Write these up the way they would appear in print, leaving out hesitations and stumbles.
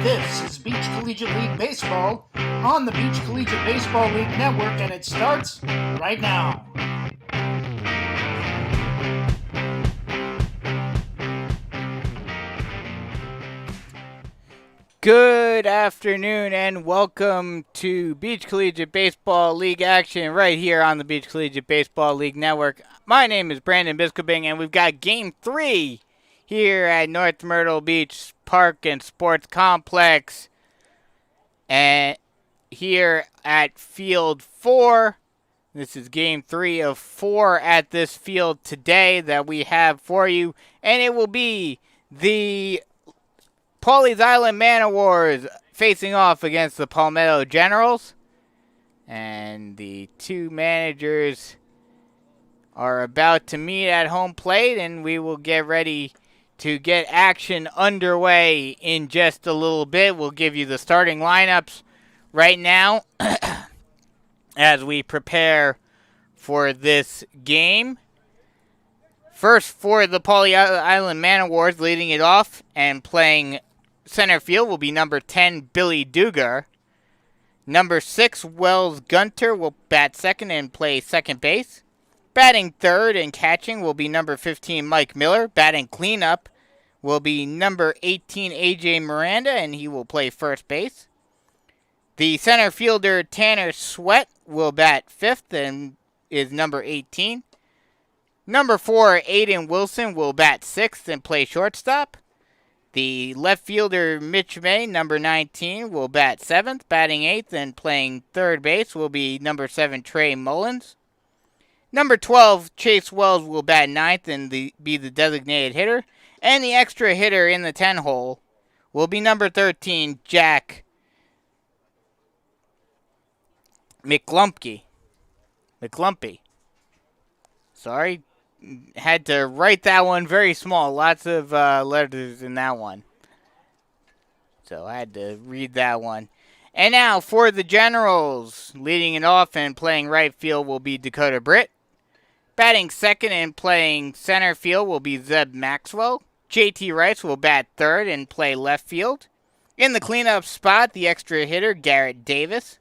This is Beach Collegiate League Baseball on the Beach Collegiate Baseball League Network, and it starts right now. Good afternoon and welcome to Beach Collegiate Baseball League action right here on the Beach Collegiate Baseball League Network. My name is Brandon Biskobing and we've got Game 3 here at North Myrtle Beach Park and Sports Complex and here at Field 4. This is Game 3 of 4 at this field today that we have for you, and it will be the Pawleys Island Manowars facing off against the Palmetto Generals. And the two managers are about to meet at home plate, and we will get ready to get action underway in just a little bit. We'll give you the starting lineups right now as we prepare for this game. First, for the Pawleys Island Manowars, leading it off and playing center field will be number 10, Billy Dugar. Number 6, Wells Gunter will bat second and play second base. Batting third and catching will be number 15, Mike Miller. Batting cleanup will be number 18, AJ Miranda, and he will play first base. The center fielder, Tanner Sweat, will bat fifth and is number 18. Number 4, Aiden Wilson, will bat sixth and play shortstop. The left fielder, Mitch May, number 19, will bat seventh. Batting eighth and playing third base will be number 7, Trey Mullins. Number 12, Chase Wells, will bat ninth and be the designated hitter. And the extra hitter in the 10 hole will be number 13, Jack McClumpy. Sorry, had to write that one very small. Lots of letters in that one. So I had to read that one. And now for the Generals, leading it off and playing right field will be Dakota Britt. Batting second and playing center field will be Zeb Maxwell. JT Rice will bat third and play left field. In the cleanup spot, the extra hitter, Garrett Davis.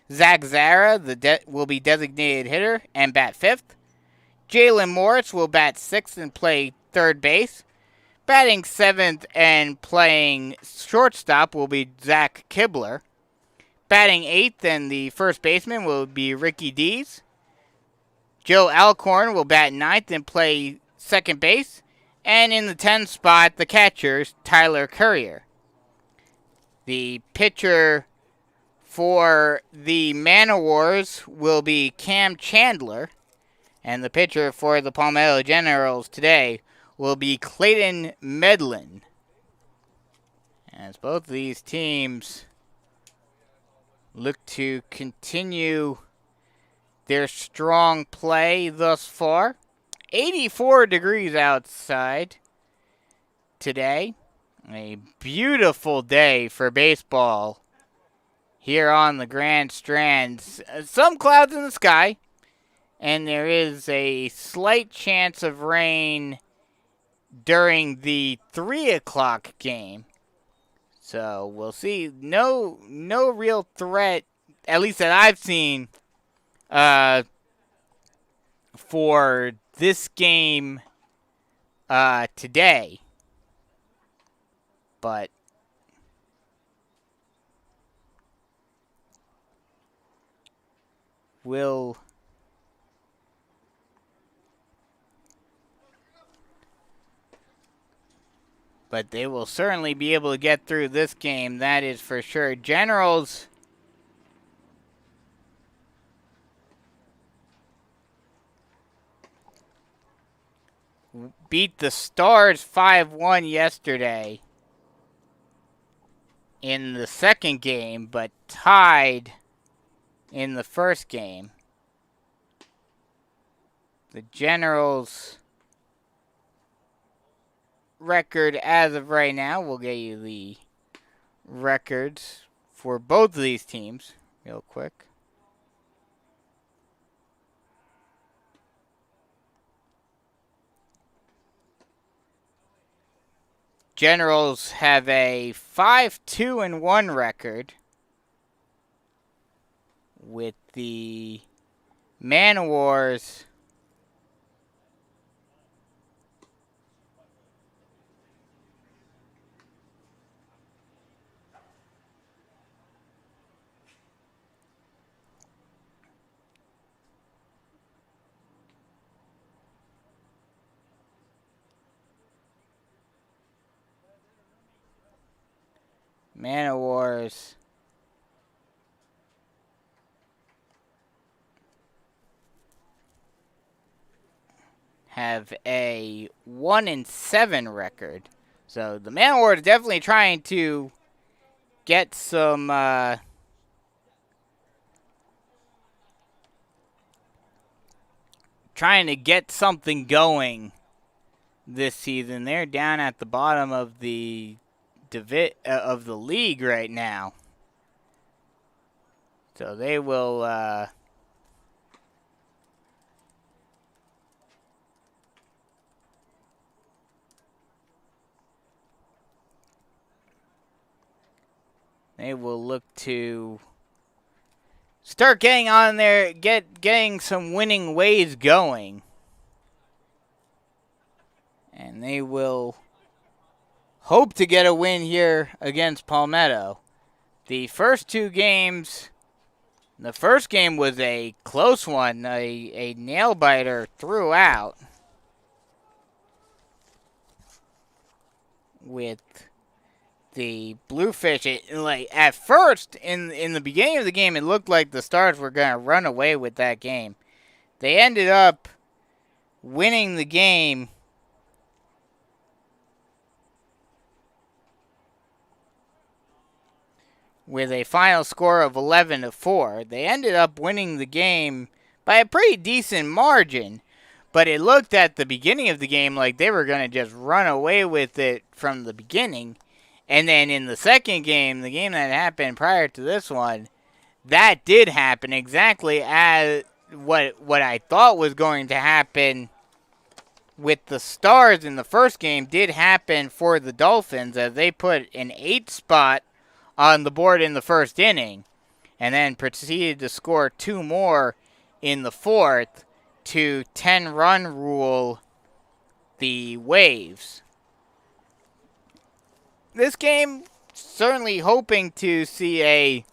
Zach Zara will be designated hitter and bat fifth. Jalen Morris will bat sixth and play third base. Batting seventh and playing shortstop will be Zach Kibler. Batting eighth and the first baseman will be Ricky Dees. Joe Alcorn will bat ninth and play second base. And in the 10 spot, the catcher, Tyler Courier. The pitcher for the Manowars will be Cam Chandler. And the pitcher for the Palmetto Generals today will be Clayton Medlin. As both of these teams look to continue their strong play thus far. 84 degrees outside today. A beautiful day for baseball here on the Grand Strand. Some clouds in the sky. And there is a slight chance of rain during the 3 o'clock game. So we'll see. No real threat, at least that I've seen, for this game today. But they will certainly be able to get through this game, that is for sure. Generals beat the Stars 5-1 yesterday in the second game, but tied in the first game. The Generals record as of right now, we'll get you the records for both of these teams real quick. Generals have a 5-2-1 record, with the Manowars have a 1-7 record. So the Manowars definitely trying to get some something going this season. They're down at the bottom of the league right now. So they will look to start getting on there, getting some winning ways going. And they will hope to get a win here against Palmetto. The first two games, the first game was a close one, a nail-biter throughout, with the Bluefish. At first, in the beginning of the game, it looked like the Stars were going to run away with that game. They ended up winning the game with a final score of 11-4. They ended up winning the game by a pretty decent margin, but it looked at the beginning of the game like they were going to just run away with it from the beginning. And then in the second game, the game that happened prior to this one, that did happen exactly as what I thought was going to happen with the Stars in the first game did happen for the Dolphins, as they put an 8 spot on the board in the first inning and then proceeded to score 2 more in the fourth to 10-run rule the Waves. This game, certainly hoping to see a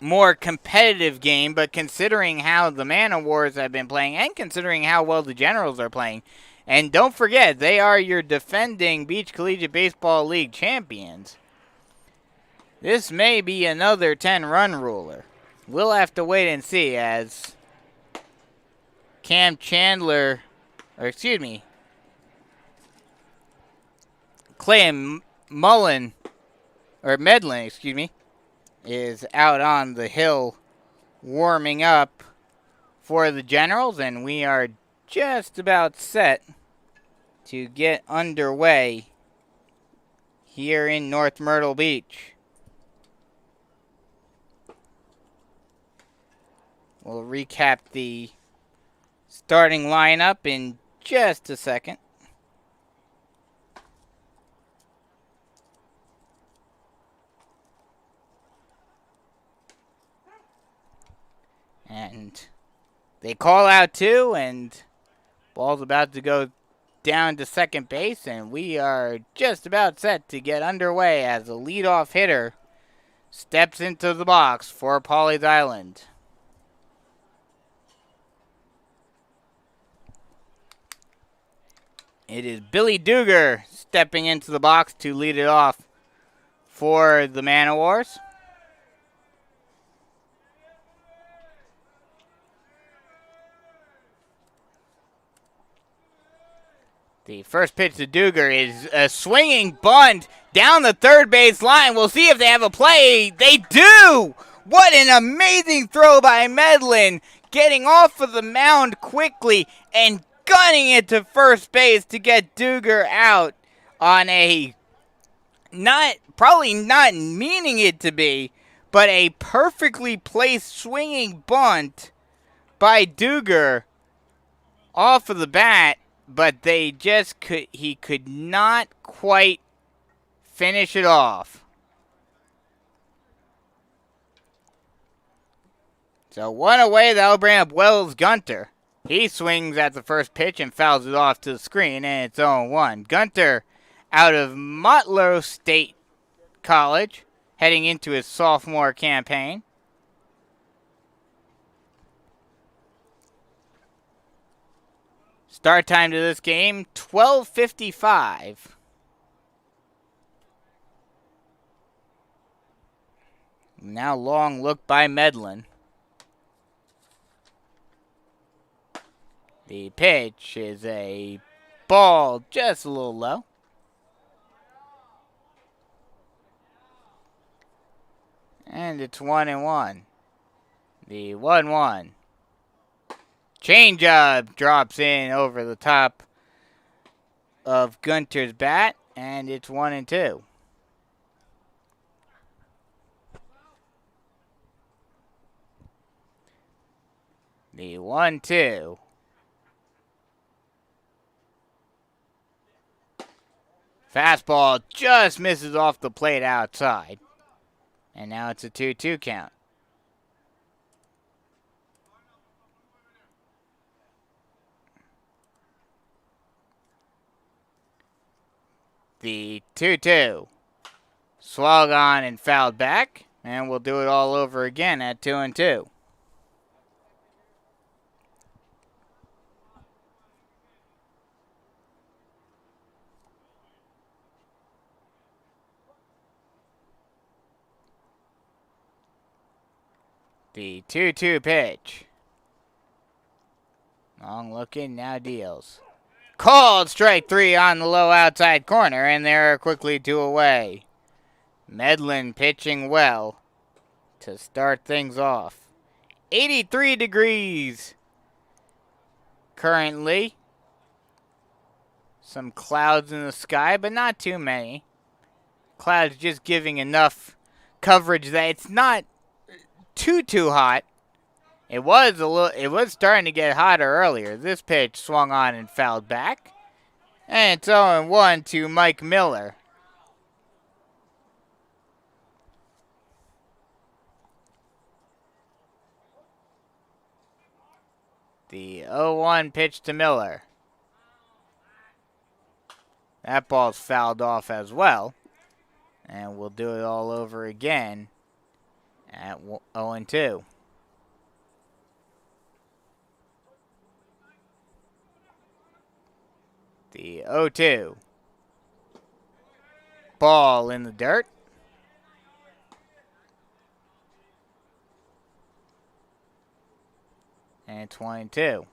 more competitive game, but considering how the Manowars have been playing and considering how well the Generals are playing, and don't forget, they are your defending Beach Collegiate Baseball League champions, this may be another 10-run ruler. We'll have to wait and see, as Clay Medlin, is out on the hill warming up for the Generals, and we are just about set to get underway here in North Myrtle Beach. We'll recap the starting lineup in just a second. And they call out 2, and ball's about to go down to second base, and we are just about set to get underway as the leadoff hitter steps into the box for Pawleys Island. It is Billy Duger stepping into the box to lead it off for the Manowars. The first pitch to Duger is a swinging bunt down the third base line. We'll see if they have a play. They do! What an amazing throw by Medlin, getting off of the mound quickly and gunning it to first base to get Duger out on a probably not meaning it to be, but a perfectly placed swinging bunt by Duger off of the bat but he could not quite finish it off. So one away, that'll bring up Wells Gunter. He swings at the first pitch and fouls it off to the screen, and it's 0-1. Gunter out of Motlow State College, heading into his sophomore campaign. Start time to this game, 12:55. Now long look by Medlin. The pitch is a ball just a little low. And it's 1-1. The 1-1. Changeup drops in over the top of Gunter's bat, and it's 1-2. The 1-2. Fastball just misses off the plate outside. And now it's a 2-2 count. The 2-2. Swung on and fouled back. And we'll do it all over again at 2-2. The 2-2 pitch. Long looking, now deals. Called strike 3 on the low outside corner, and there are quickly 2 away. Medlin pitching well to start things off. 83 degrees currently. Some clouds in the sky, but not too many. Clouds just giving enough coverage that it's not too hot. It was starting to get hotter earlier. This pitch swung on and fouled back. And it's 0-1 to Mike Miller. The 0-1 pitch to Miller. That ball's fouled off as well. And we'll do it all over again at 0-2. The 0-2. Ball in the dirt. And 22.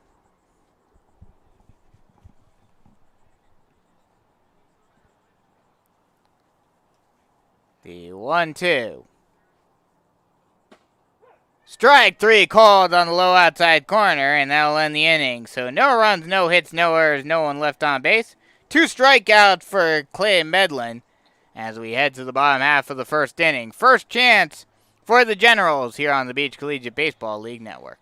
The 1-2. Strike 3 called on the low outside corner, and that'll end the inning. So no runs, no hits, no errors, no one left on base. 2 strikeouts for Clay Medlin as we head to the bottom half of the first inning. First chance for the Generals here on the Beach Collegiate Baseball League Network.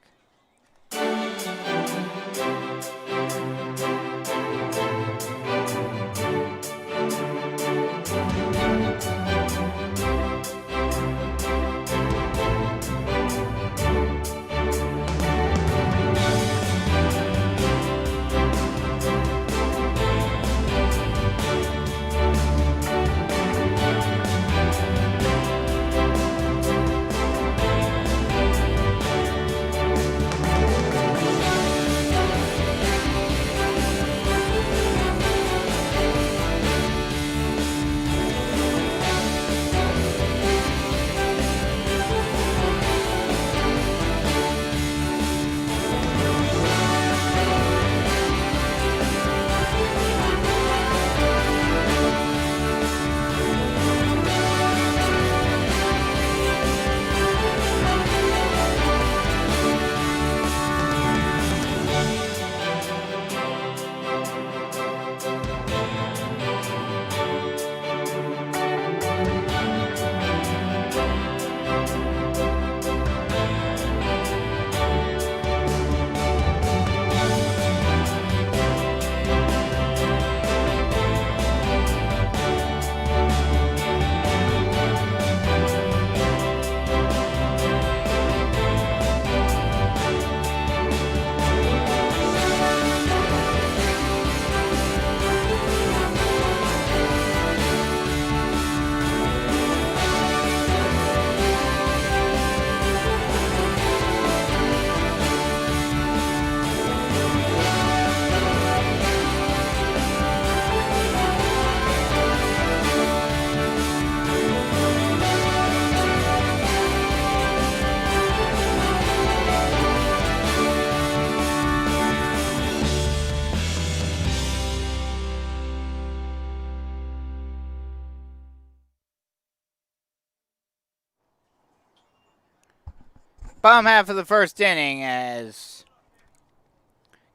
bottom half of the first inning as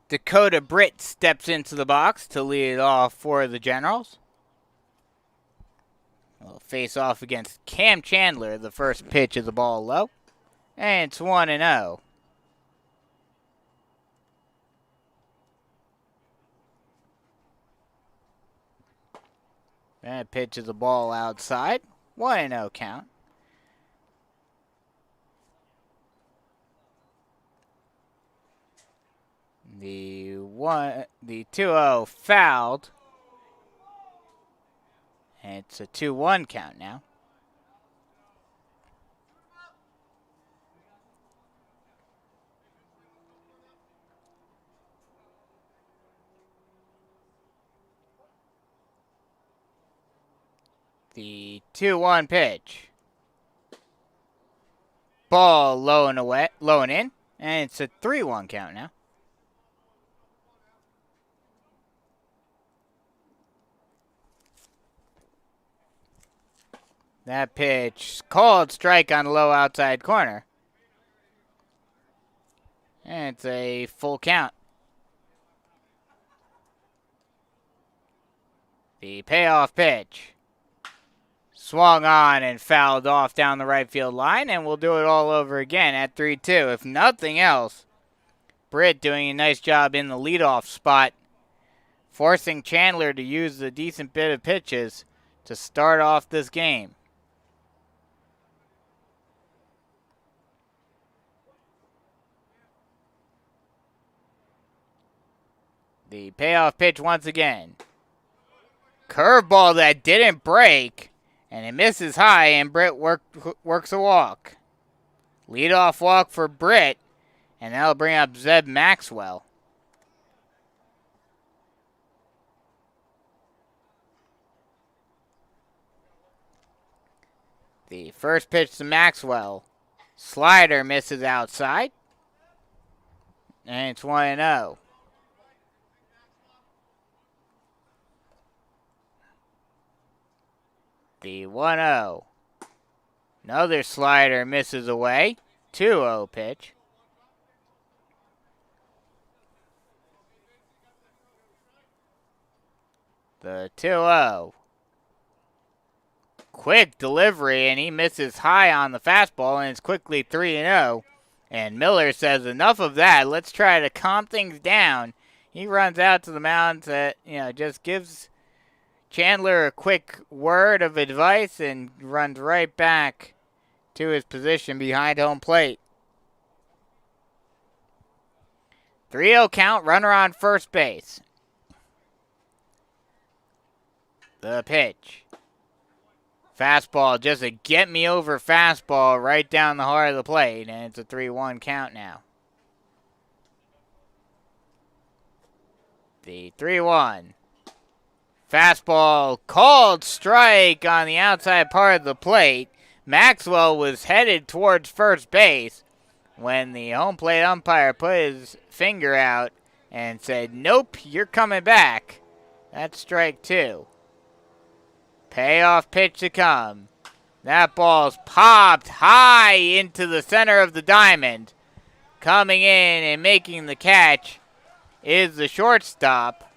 Dakota Britt steps into the box to lead it off for the Generals. We'll face off against Cam Chandler. The first pitch of the ball low. And it's 1-0. That pitch is the ball outside. 1-0 count. The 2-0 fouled. And it's a 2-1 count now. The 2-1 pitch. Ball low and in. And it's a 3-1 count now. That pitch called strike on the low outside corner. And it's a full count. The payoff pitch. Swung on and fouled off down the right field line, and we'll do it all over again at 3-2. If nothing else, Britt doing a nice job in the leadoff spot, forcing Chandler to use a decent bit of pitches to start off this game. The payoff pitch once again. Curveball that didn't break, and it misses high, and Britt works a walk. Leadoff walk for Britt, and that'll bring up Zeb Maxwell. The first pitch to Maxwell. Slider misses outside, and it's 1-0. The 1-0. Another slider misses away. 2-0 pitch. The 2-0. Quick delivery, and he misses high on the fastball, and it's quickly 3-0. And Miller says, enough of that. Let's try to calm things down. He runs out to the mound that, just gives Chandler a quick word of advice and runs right back to his position behind home plate. 3-0 count, runner on first base. The pitch. Fastball, just a get-me-over fastball right down the heart of the plate, and it's a 3-1 count now. The 3-1. Fastball called strike on the outside part of the plate. Maxwell was headed towards first base when the home plate umpire put his finger out and said, nope, you're coming back. That's strike 2. Payoff pitch to come. That ball's popped high into the center of the diamond. Coming in and making the catch is the shortstop.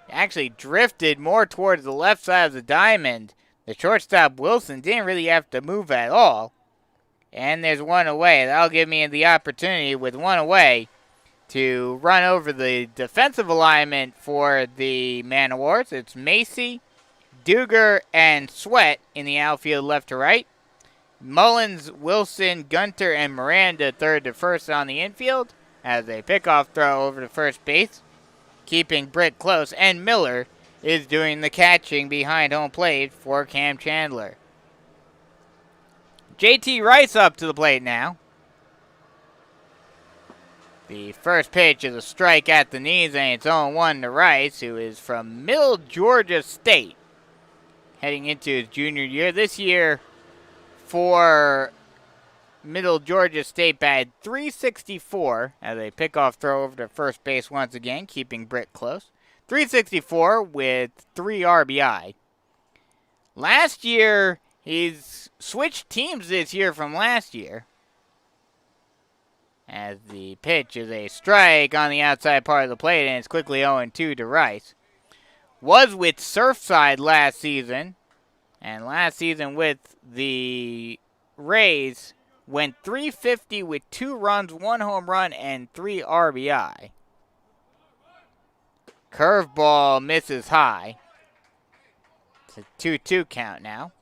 Actually drifted more towards the left side of the diamond. The shortstop, Wilson, didn't really have to move at all. And there's one away. That'll give me the opportunity with one away to run over the defensive alignment for the Manowars. It's Macy, Duger, and Sweat in the outfield left to right. Mullins, Wilson, Gunter, and Miranda third to first on the infield as a pickoff throw over to first base, keeping Britt close, and Miller is doing the catching behind home plate for Cam Chandler. JT Rice up to the plate now. The first pitch is a strike at the knees, and it's 0-1 to Rice, who is from Middle Georgia State, heading into his junior year. This year for Middle Georgia State batted .364 as a pickoff throw over to first base once again, keeping Britt close. .364 with 3 RBI. Last year, he's switched teams this year from last year. as the pitch is a strike on the outside part of the plate, and it's quickly 0-2 to Rice. Was with Surfside last season, and last season with the Rays went .350 with 2 runs, 1 home run, and 3 RBI. Curveball misses high. It's a 2-2 count now.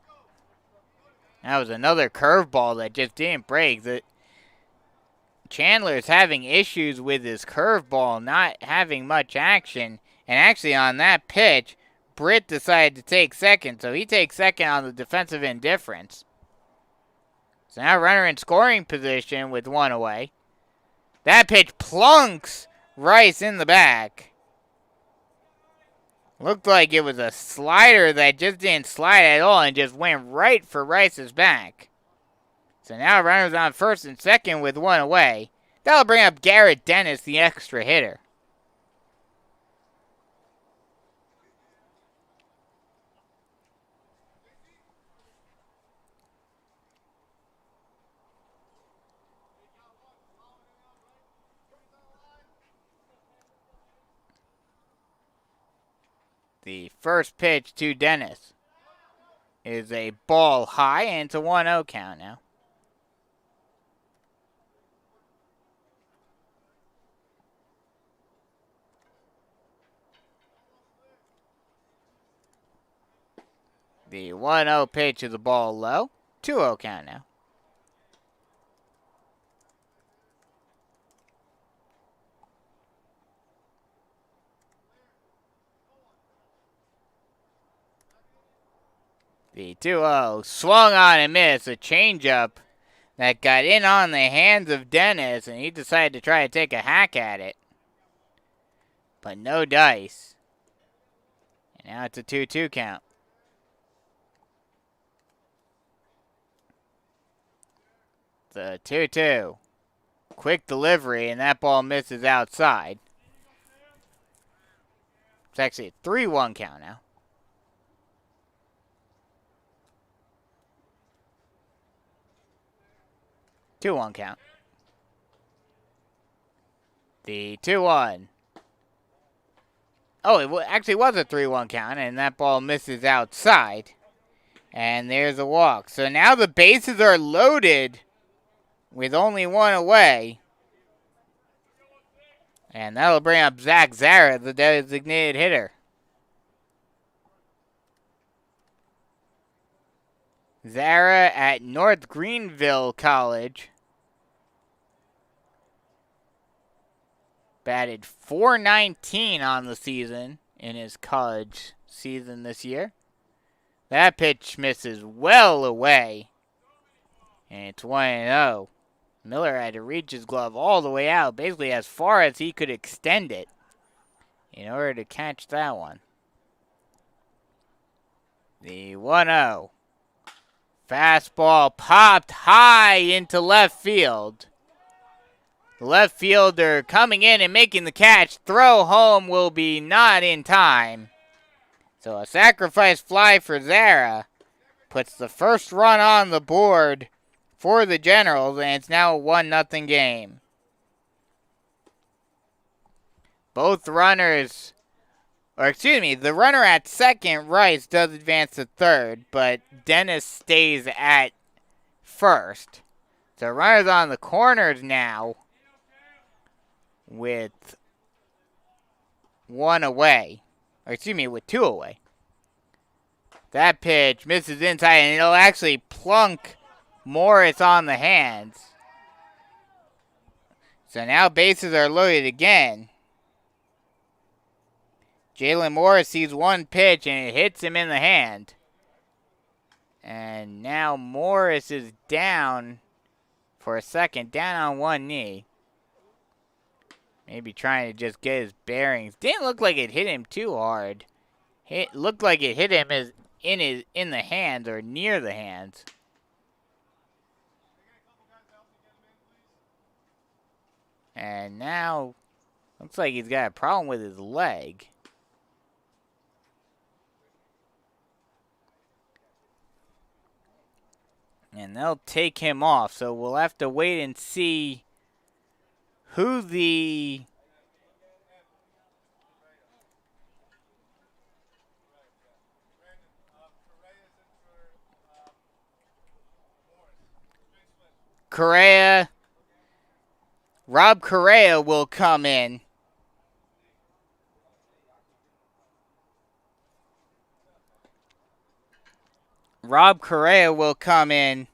That was another curveball that just didn't break. Chandler's having issues with his curveball, not having much action. And actually on that pitch, Britt decided to take second, so he takes second on the defensive indifference. So now runner in scoring position with 1 away. That pitch plunks Rice in the back. Looked like it was a slider that just didn't slide at all and just went right for Rice's back. So now runners on first and second with 1 away. That'll bring up Garrett Dennis, the extra hitter. The first pitch to Dennis is a ball high, and it's a 1-0 count now. The 1-0 pitch is a ball low. 2-0 count now. The 2-0 swung on and missed. A changeup that got in on the hands of Dennis, and he decided to try to take a hack at it. But no dice. And now it's a 2-2 count. The 2-2. Quick delivery, and that ball misses outside. It's actually a 3-1 count now. Two-one count. The 2-1. Oh, it actually was a 3-1 count, and that ball misses outside. And there's a walk. So now the bases are loaded with only 1 away. And that'll bring up Zach Zara, the designated hitter. Zara at North Greenville College. Batted .419 on the season in his college season this year. That pitch misses well away. And it's 1-0. Miller had to reach his glove all the way out, basically as far as he could extend it in order to catch that one. The 1-0. Fastball popped high into left field. The left fielder coming in and making the catch. Throw home will be not in time. So a sacrifice fly for Zara puts the first run on the board for the Generals, and it's now a 1-0 game. Both runners, the runner at second, Rice, does advance to third, but Dennis stays at first. So runners on the corners now with 1 away. With 2 away. That pitch misses inside, and it'll actually plunk Morris on the hands. So now bases are loaded again. Jalen Morris sees one pitch, and it hits him in the hand. And now Morris is down for a second, down on one knee. Maybe trying to just get his bearings. Didn't look like it hit him too hard. It looked like it hit him in the hands or near the hands. And now looks like he's got a problem with his leg. And they'll take him off, so we'll have to wait and see who the Rob Correa will come in. Rob Correa will come in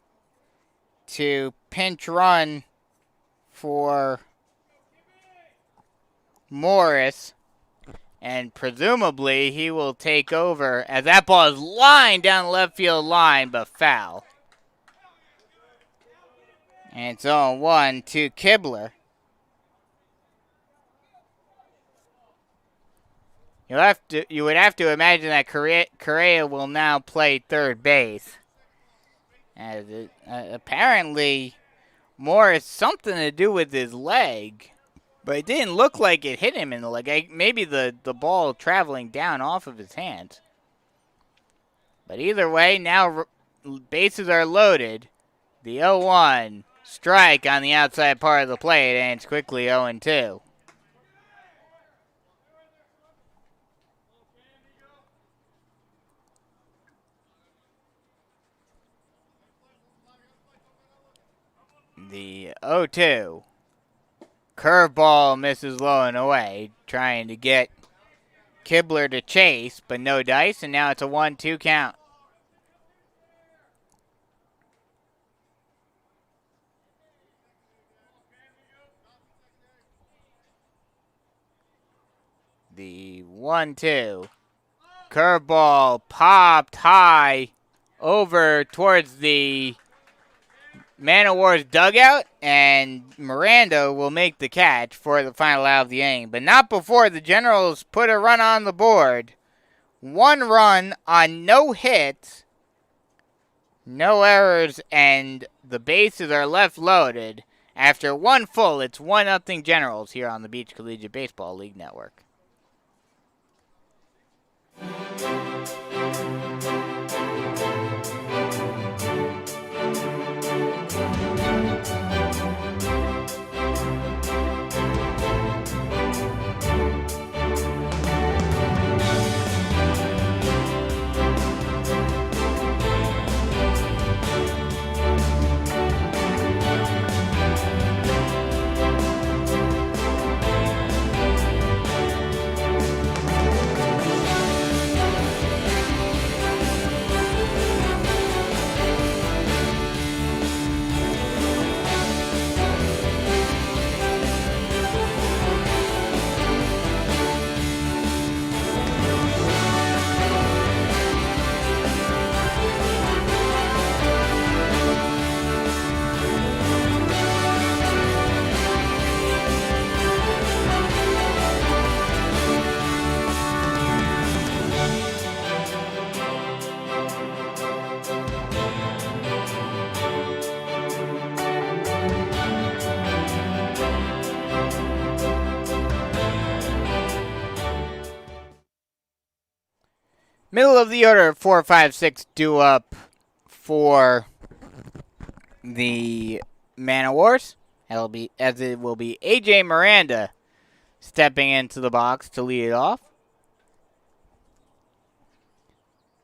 to pinch run for Morris. And presumably he will take over as that ball is lined down the left field line, but foul. And it's 0-1 to Kibler. You would have to imagine that Correa will now play third base. As apparently Morris something to do with his leg, but it didn't look like it hit him in the leg. Maybe the ball traveling down off of his hands. But either way, now bases are loaded. The 0-1 strike on the outside part of the plate, and it's quickly 0-2. The 0-2. Curveball misses low and away, trying to get Kibler to chase, but no dice, and now it's a 1-2 count. The 1-2. Curveball popped high over towards the Manowars dugout, and Miranda will make the catch for the final out of the inning, but not before the Generals put a run on the board. 1 run on no hits, no errors, and the bases are left loaded. After 1 full, it's 1-0 Generals here on the Beach Collegiate Baseball League Network. Middle of the order, 4, 5, 6 due up for the Manowars. It will be A.J. Miranda stepping into the box to lead it off.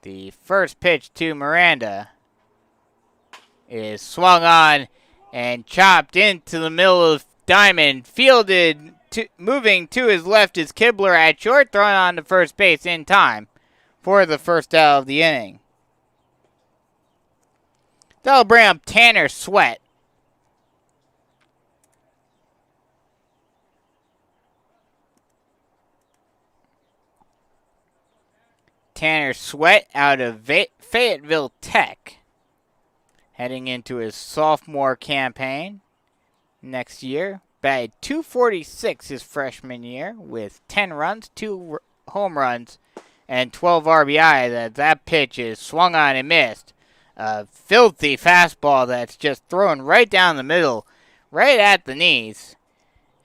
The first pitch to Miranda is swung on and chopped into the middle of diamond. Fielded, moving to his left is Kibler at short, thrown on to first base in time for the first out of the inning. That'll bring up Tanner Sweat. Tanner Sweat out of Fayetteville Tech, heading into his sophomore campaign next year. Batted .246 his freshman year with 10 runs, 2 home runs, and 12 RBI. That pitch is swung on and missed. A filthy fastball that's just thrown right down the middle, right at the knees.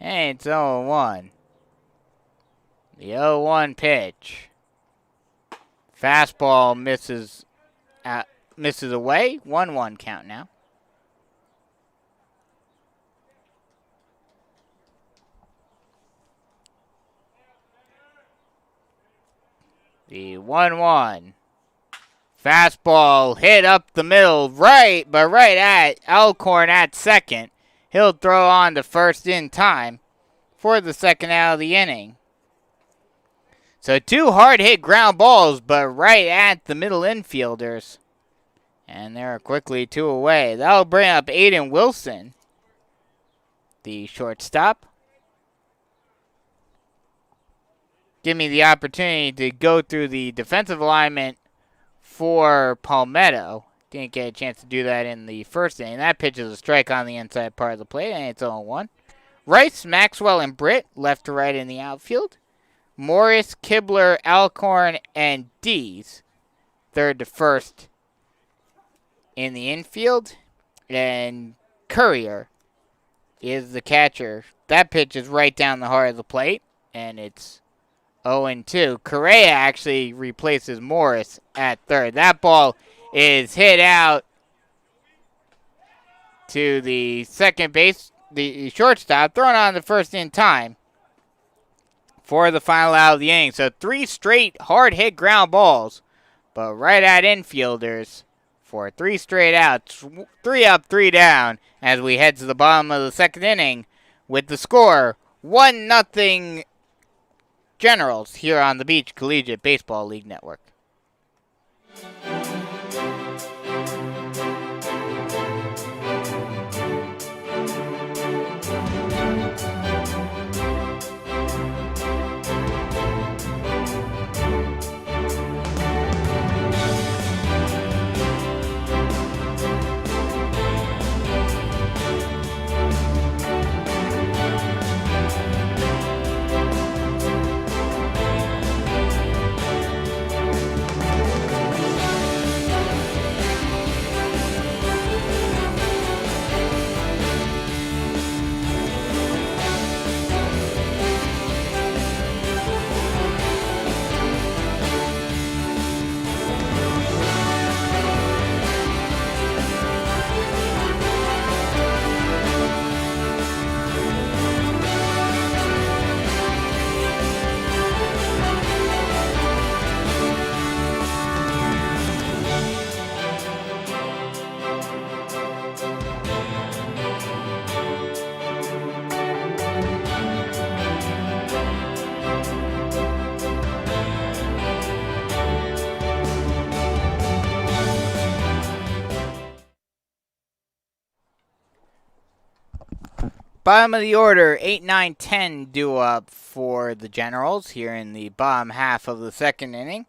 And it's 0-1. The 0-1 pitch. Fastball misses away. 1-1 count now. The 1-1. Fastball hit up the middle, right at Alcorn at second. He'll throw on to first in time for the second out of the inning. So 2 hard-hit ground balls, but right at the middle infielders. And they're quickly 2 away. That'll bring up Aiden Wilson, the shortstop. Give me the opportunity to go through the defensive alignment for Palmetto. Didn't get a chance to do that in the first inning. That pitch is a strike on the inside part of the plate, and it's 0-1. Rice, Maxwell, and Britt left to right in the outfield. Morris, Kibler, Alcorn, and Dees third to first in the infield. And Courier is the catcher. That pitch is right down the heart of the plate, and it's 0-2. Correa actually replaces Morris at third. That ball is hit out to the second base, the shortstop, thrown on the first in time for the final out of the inning. So 3 straight hard-hit ground balls, but right at infielders for 3 straight outs. 3 up, 3 down as we head to the bottom of the second inning with the score 1-0 Generals here on the Beach Collegiate Baseball League Network. Bottom of the order, 8, 9, 10 due up for the Generals here in the bottom half of the second inning.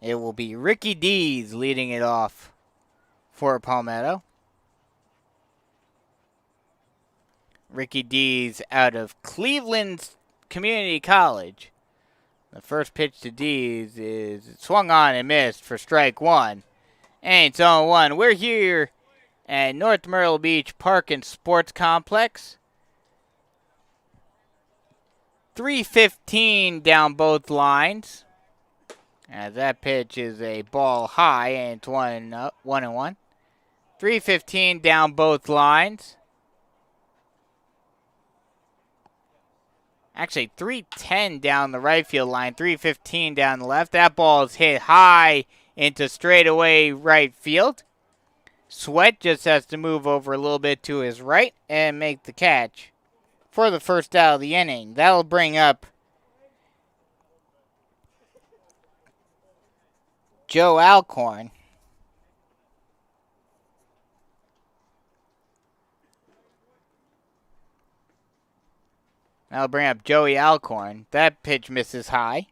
It will be Ricky Dees leading it off for Palmetto. Ricky Dees out of Cleveland Community College. The first pitch to Dees is swung on and missed for strike 1. And it's 0-1. We're here at North Myrtle Beach Park and Sports Complex. 3:15 down both lines. As that pitch is a ball high, and it's 1-1. 3:15 down both lines. Actually, 3:10 down the right field line, 3:15 down the left. That ball is hit high into straightaway right field. Sweat just has to move over a little bit to his right and make the catch for the first out of the inning. That'll bring up Joe Alcorn. That'll bring up Joey Alcorn. That pitch misses high.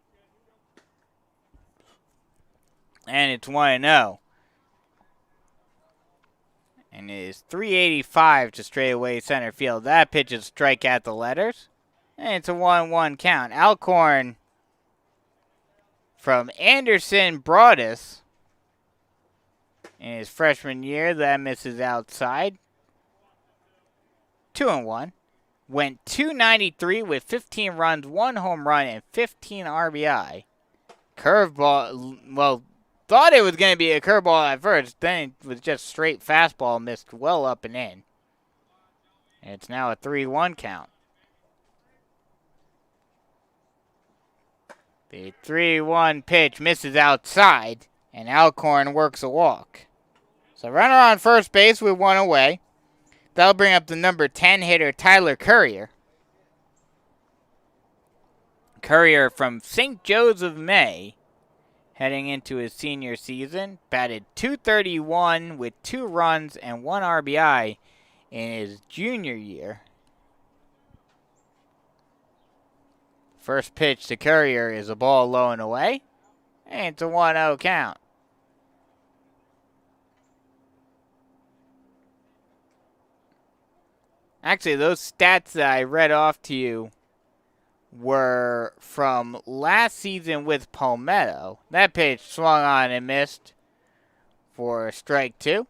And it's 1-0. And it is 385 to straightaway center field. That pitch is strike at the letters. And it's a 1-1 count. Alcorn from Anderson Broadus in his freshman year. That misses outside. 2-1. Went 293 with 15 runs, 1 home run, and 15 RBI. Curveball, well, thought it was going to be a curveball at first. Then it was just straight fastball, missed well up and in. And it's now a 3-1 count. The 3-1 pitch misses outside, and Alcorn works a walk. So runner on first base with one away. That'll bring up the number 10 hitter, Tyler Courier. Courier from St. Joe's of May, heading into his senior season. Batted .231 with 2 runs and 1 RBI in his junior year. First pitch to Courier is a ball low and away. And it's a 1-0 count. Actually, those stats that I read off to you were from last season with Palmetto. That pitch swung on and missed for strike 2.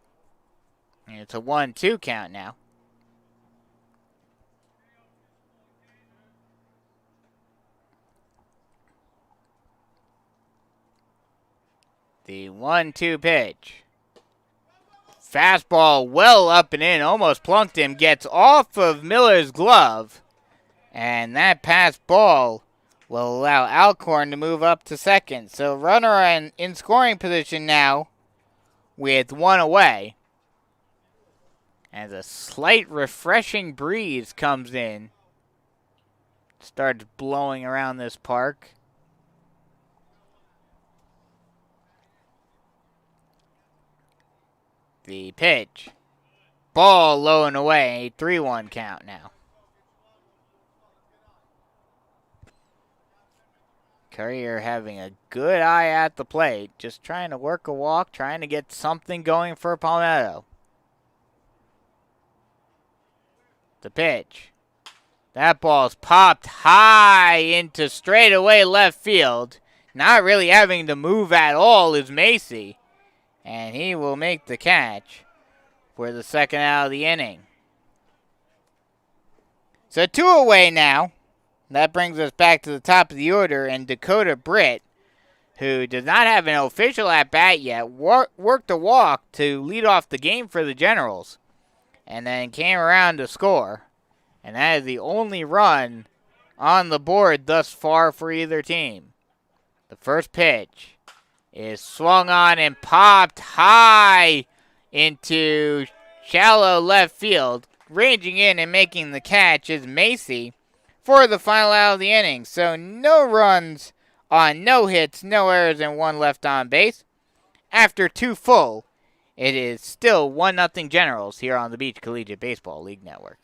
And it's a 1-2 count now. The 1-2 pitch. Fastball well up and in, almost plunked him, gets off of Miller's glove. And that pass ball will allow Alcorn to move up to second. So runner in scoring position now with 1 away. As a slight refreshing breeze comes in. Starts blowing around this park. The pitch. Ball low and away. 3-1 count now. Courier having a good eye at the plate. Just trying to work a walk. Trying to get something going for Palmetto. The pitch. That ball's popped high into straightaway left field. Not really having to move at all is Macy. And he will make the catch for the second out of the inning. So 2 away now. That brings us back to the top of the order. And Dakota Britt, who does not have an official at-bat yet, worked a walk to lead off the game for the Generals. And then came around to score. And that is the only run on the board thus far for either team. The first pitch is swung on and popped high into shallow left field. Ranging in and making the catch is Macy for the final out of the inning. So no runs on no hits, no errors, and 1 left on base. After 2 full, it is still 1-0 Generals here on the Beach Collegiate Baseball League Network.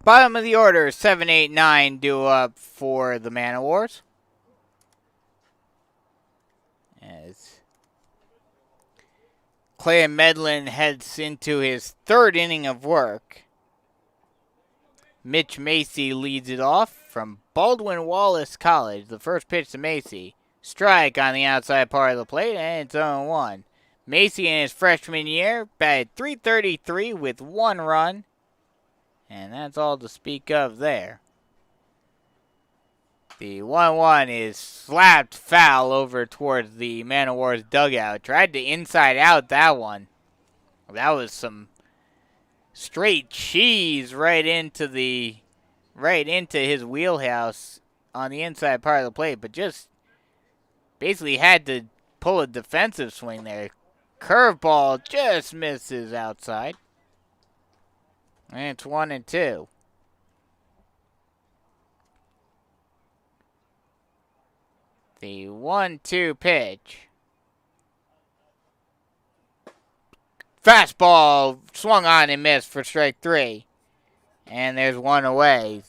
Bottom of the order, 7, 8, 9 due up for the Manowars. As Clay Medlin heads into his 3rd inning of work. Mitch Macy leads it off from Baldwin Wallace College. The first pitch to Macy. Strike on the outside part of the plate, and it's 0-1. Macy in his freshman year batted .333 with 1 run. And that's all to speak of there. The 1-1 is slapped foul over towards the Manowars dugout. Tried to inside out that one. That was some straight cheese right into his wheelhouse on the inside part of the plate, but just basically had to pull a defensive swing there. Curveball just misses outside. And it's 1-2. The 1-2 pitch. Fastball swung on and missed for strike 3. And there's one away.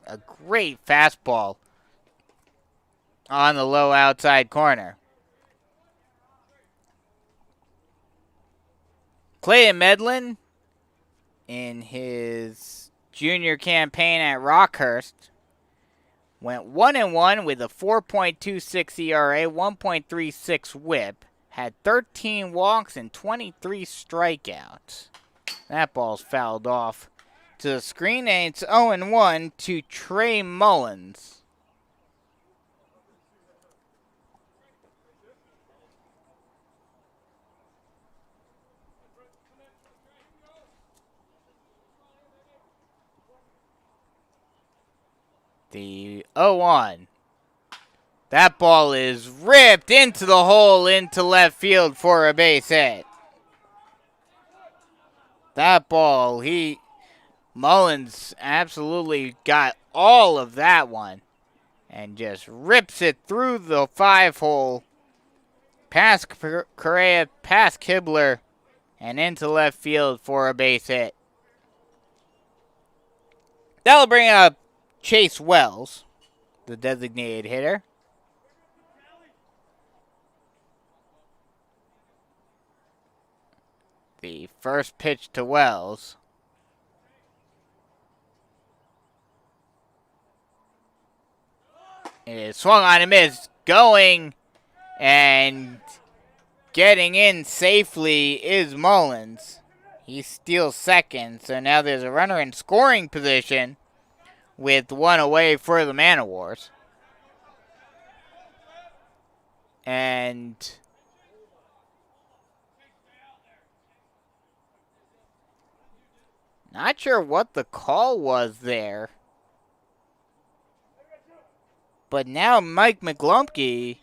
A great fastball on the low outside corner. Clayton Medlin, in his junior campaign at Rockhurst, went 1-1 with a 4.26 ERA, 1.36 WHIP, had 13 walks and 23 strikeouts. That ball's fouled off to the screen, and it's 0-1 to Trey Mullins. The 0-1. That ball is ripped into the hole into left field for a base hit. That ball, Mullins absolutely got all of that one and just rips it through the 5-hole, past Correa, past Kibler, and into left field for a base hit. That'll bring up Chase Wells, the designated hitter. The first pitch to Wells. It is swung on and missed. Going and getting in safely is Mullins. He steals second, so now there's a runner in scoring position with one away for the Manowars. And not sure what the call was there. But now Mike McGlumpke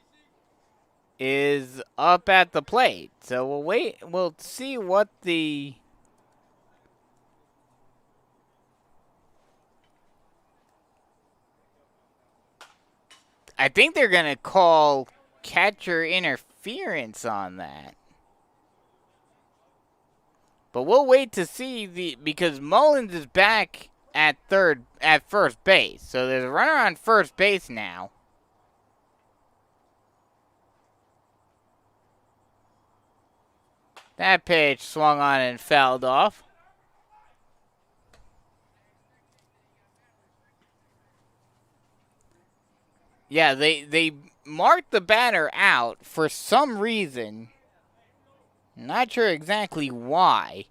is up at the plate. So we'll see what the I think they're going to call catcher interference on that. But we'll wait to see because Mullins is back at first base. So there's a runner on first base now. That pitch swung on and fouled off. Yeah, they marked the batter out for some reason. Not sure exactly why.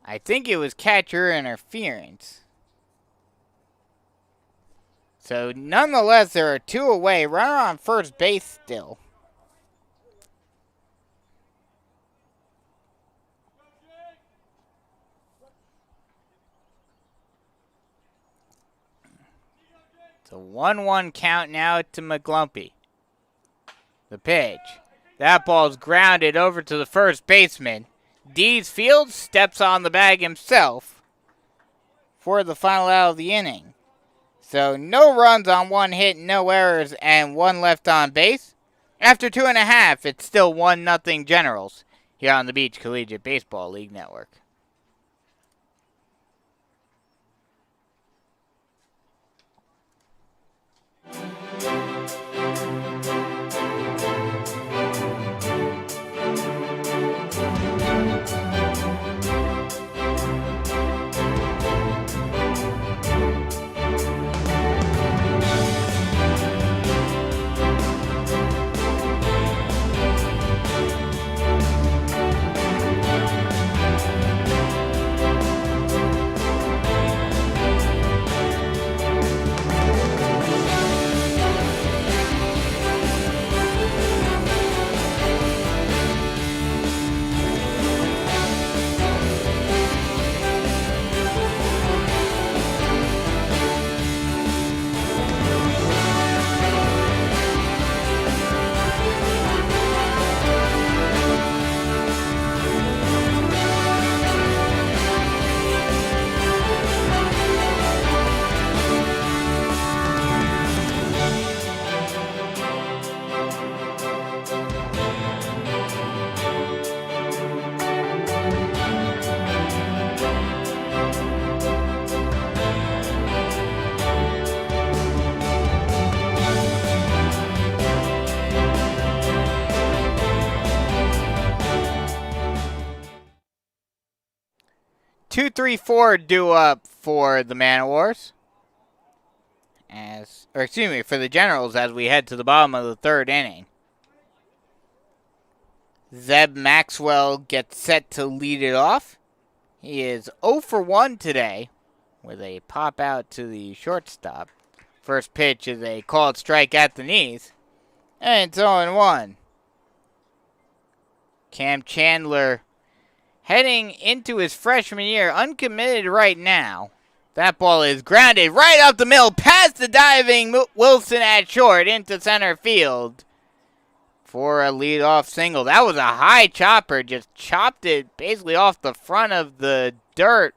I think it was catcher interference. So, nonetheless, there are 2 away. Runner on first base still. It's a 1-1 count now to McGlumpy. The pitch. That ball's grounded over to the first baseman. Dees Fields steps on the bag himself for the final out of the inning. So no runs on 1 hit, no errors, and 1 left on base. After 2.5, it's still 1-0 Generals here on the Beach Collegiate Baseball League Network. 2-3-4 due up for the Manowars. For the Generals as we head to the bottom of the third inning. Zeb Maxwell gets set to lead it off. He is 0 for 1 today with a pop out to the shortstop. First pitch is a called strike at the knees. And it's 0-1. Cam Chandler heading into his freshman year, uncommitted right now. That ball is grounded right up the middle, past the diving Wilson at short into center field for a leadoff single. That was a high chopper, just chopped it basically off the front of the dirt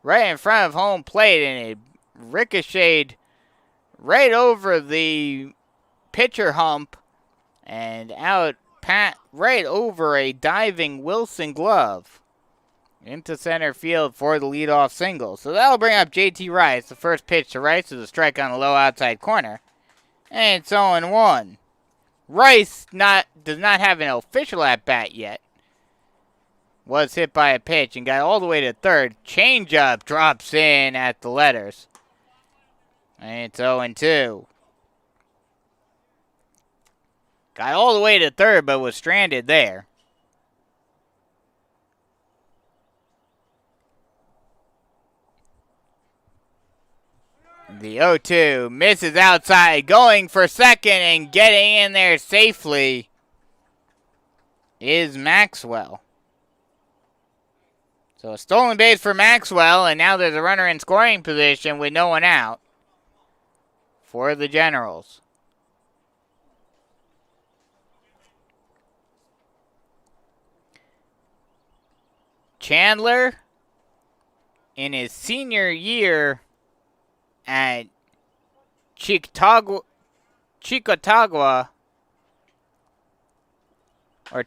right in front of home plate, and it ricocheted right over the pitcher hump and out right over a diving Wilson glove into center field for the leadoff single. So that'll bring up JT Rice. The first pitch to Rice is a strike on the low outside corner. And it's 0-1. Rice does not have an official at-bat yet. Was hit by a pitch and got all the way to third. Changeup drops in at the letters. And it's 0-2. Got all the way to third but was stranded there. The 0-2 misses outside, going for second and getting in there safely is Maxwell. So a stolen base for Maxwell, and now there's a runner in scoring position with no one out for the Generals. Chandler, in his senior year at Chicotagua, or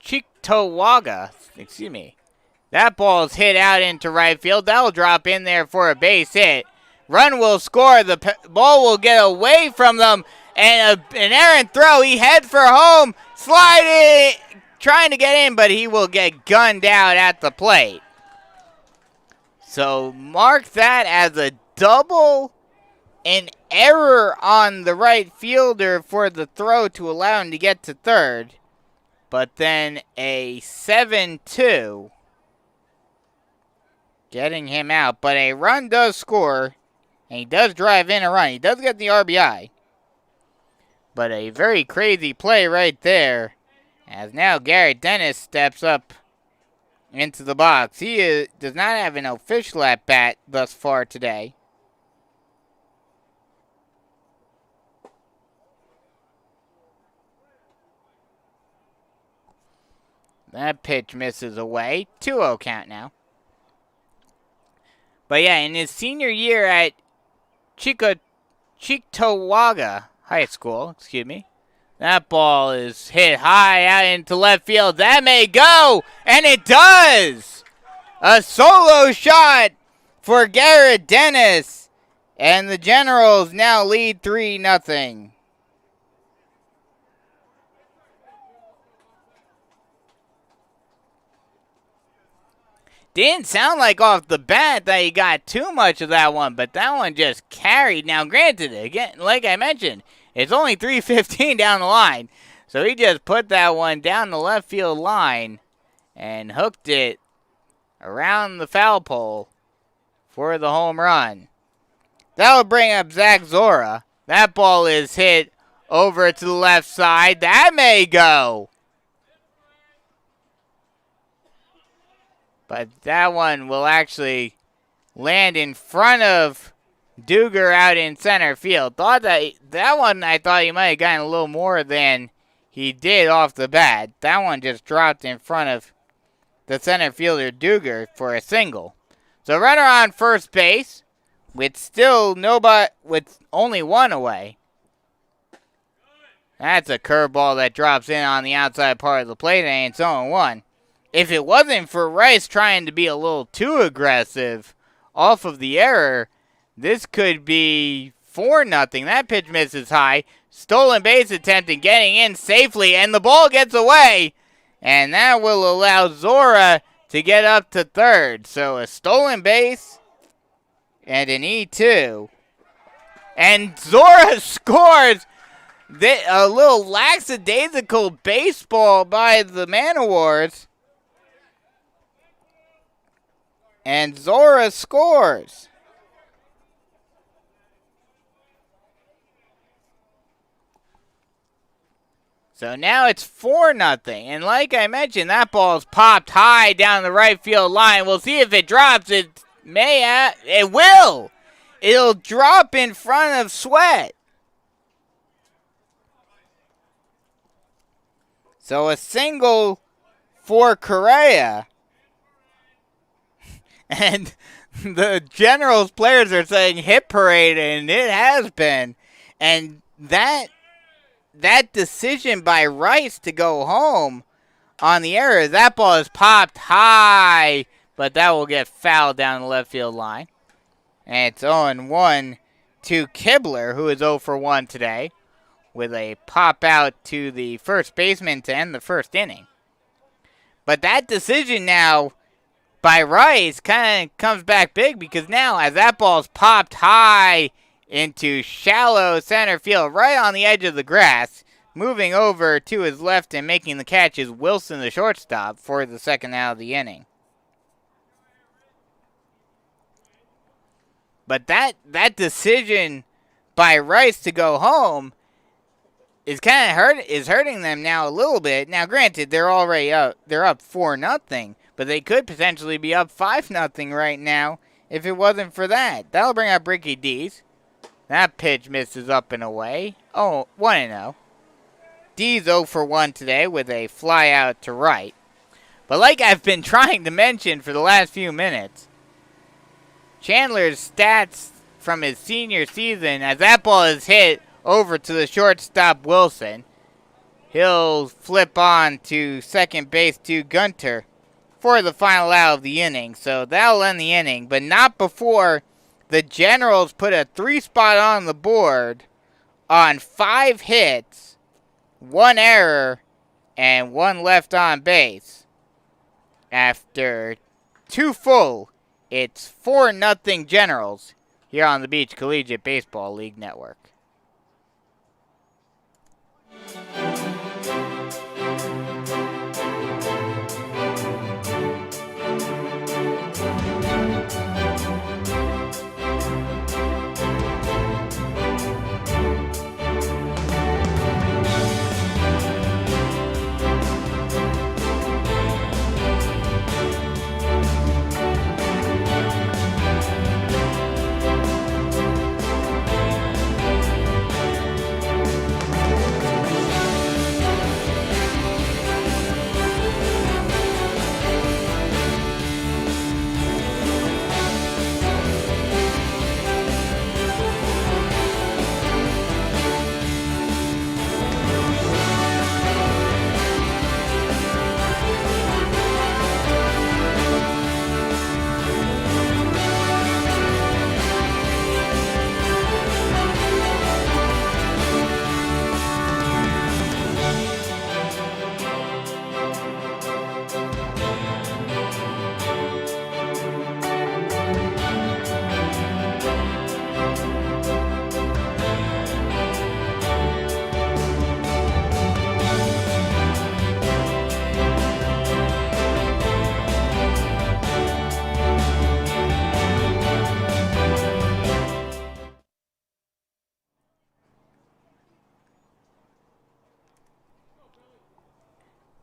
Chictowaga, excuse me. That ball is hit out into right field. That'll drop in there for a base hit. Run will score. The ball will get away from them, and an errant throw. He heads for home, sliding, trying to get in, but he will get gunned out at the plate. So mark that as a double, an error on the right fielder for the throw to allow him to get to third. But then a 7-2 getting him out. But a run does score, and he does drive in a run. He does get the RBI. But a very crazy play right there, as now Garrett Dennis steps up into the box. He does not have an official at-bat thus far today. That pitch misses away. 2-0 count now. But yeah, in his senior year at Chictowaga High School, that ball is hit high out into left field. That may go, and it does! A solo shot for Garrett Dennis, and the Generals now lead 3-0. Didn't sound like off the bat that he got too much of that one, but that one just carried. Now, granted, again, like I mentioned, it's only 3:15 down the line, so he just put that one down the left field line and hooked it around the foul pole for the home run. That'll bring up Zach Zora. That ball is hit over to the left side. That may go. But that one will actually land in front of Duger out in center field. That one I thought he might have gotten a little more than he did off the bat. That one just dropped in front of the center fielder Duger for a single. So runner on first base with only one away. That's a curveball that drops in on the outside part of the plate, and it's 0-1. If it wasn't for Rice trying to be a little too aggressive off of the error, this could be 4-0. That pitch misses high. Stolen base attempt and getting in safely, and the ball gets away. And that will allow Zora to get up to third. So a stolen base and an E2. And Zora scores a little lackadaisical baseball by the Manowars. And Zora scores. So now it's 4-0. And like I mentioned, that ball's popped high down the right field line. We'll see if it drops. It will. It'll drop in front of Sweat. So a single for Correa. And the Generals players are saying hit parade, and it has been. And that decision by Rice to go home on the error, that ball is popped high, but that will get fouled down the left field line. And it's 0-1 to Kibler, who is 0 for 1 today, with a pop out to the first baseman to end the first inning. But that decision now by Rice kind of comes back big, because now as that ball's popped high into shallow center field, right on the edge of the grass, moving over to his left and making the catch is Wilson, the shortstop, for the second out of the inning. But that decision by Rice to go home is kind of hurting them now a little bit. Now, granted, they're already up. They're up 4-0, but they could potentially be up 5-0 right now if it wasn't for that. That'll bring out Ricky Dees. That pitch misses up and away. Oh, 1-0. Dees 0 for 1 today with a fly out to right. But like I've been trying to mention for the last few minutes, Chandler's stats from his senior season, as that ball is hit over to the shortstop Wilson, he'll flip on to second base to Gunter for the final out of the inning. So that'll end the inning, but not before the Generals put a 3-spot on the board on 5 hits, 1 error, and 1 left on base. After 2 full, it's 4-0 Generals here on the Beach Collegiate Baseball League Network.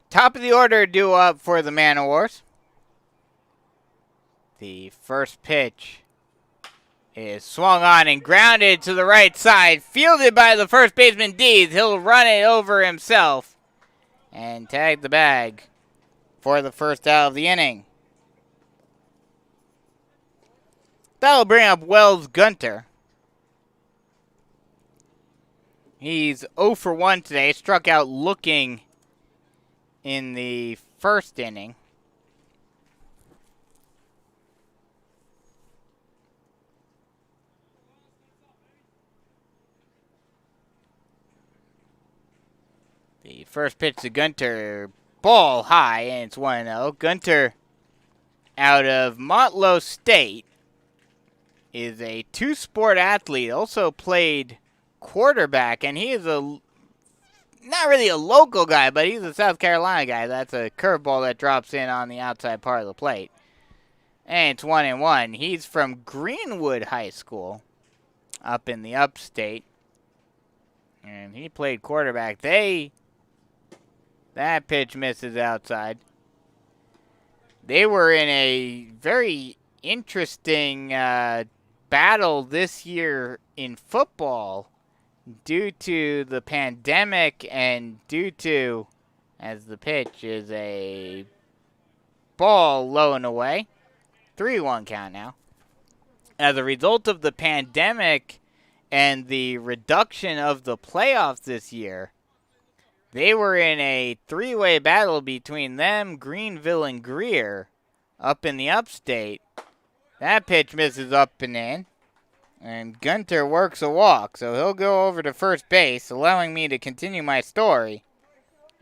Top of the order due up for the Manowars. The first pitch is swung on and grounded to the right side. Fielded by the first baseman, Dees. He'll run it over himself and tag the bag for the first out of the inning. That'll bring up Wells Gunter. He's 0 for 1 today. Struck out looking in the first inning. The first pitch to Gunter, ball high, and it's 1-0. Gunter out of Motlow State is a two-sport athlete, also played quarterback, and he is not really a local guy, but he's a South Carolina guy. That's a curveball that drops in on the outside part of the plate. And it's 1-1. He's from Greenwood High School up in the upstate. And he played quarterback. That pitch misses outside. They were in a very interesting battle this year in football due to the pandemic and due to, as the pitch is a ball low and away. 3-1 count now. As a result of the pandemic and the reduction of the playoffs this year, they were in a three-way battle between them, Greenville, and Greer up in the upstate. That pitch misses up and in, and Gunter works a walk, so he'll go over to first base, allowing me to continue my story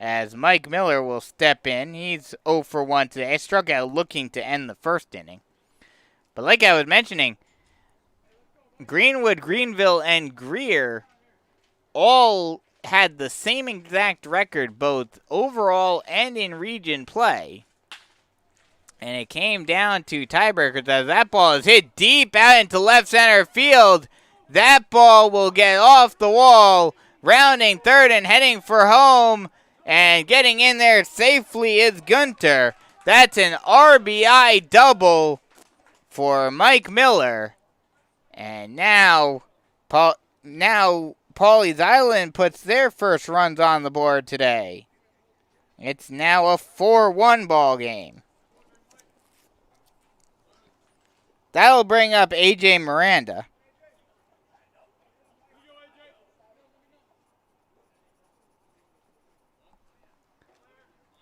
as Mike Miller will step in. He's 0 for 1 today. Struck out looking to end the first inning. But like I was mentioning, Greenwood, Greenville, and Greer all had the same exact record, both overall and in region play. And it came down to tiebreakers as that ball is hit deep out into left center field. That ball will get off the wall, rounding third and heading for home. And getting in there safely is Gunter. That's an RBI double for Mike Miller. And now Pawleys Island puts their first runs on the board today. It's now a 4-1 ball game. That'll bring up A.J. Miranda.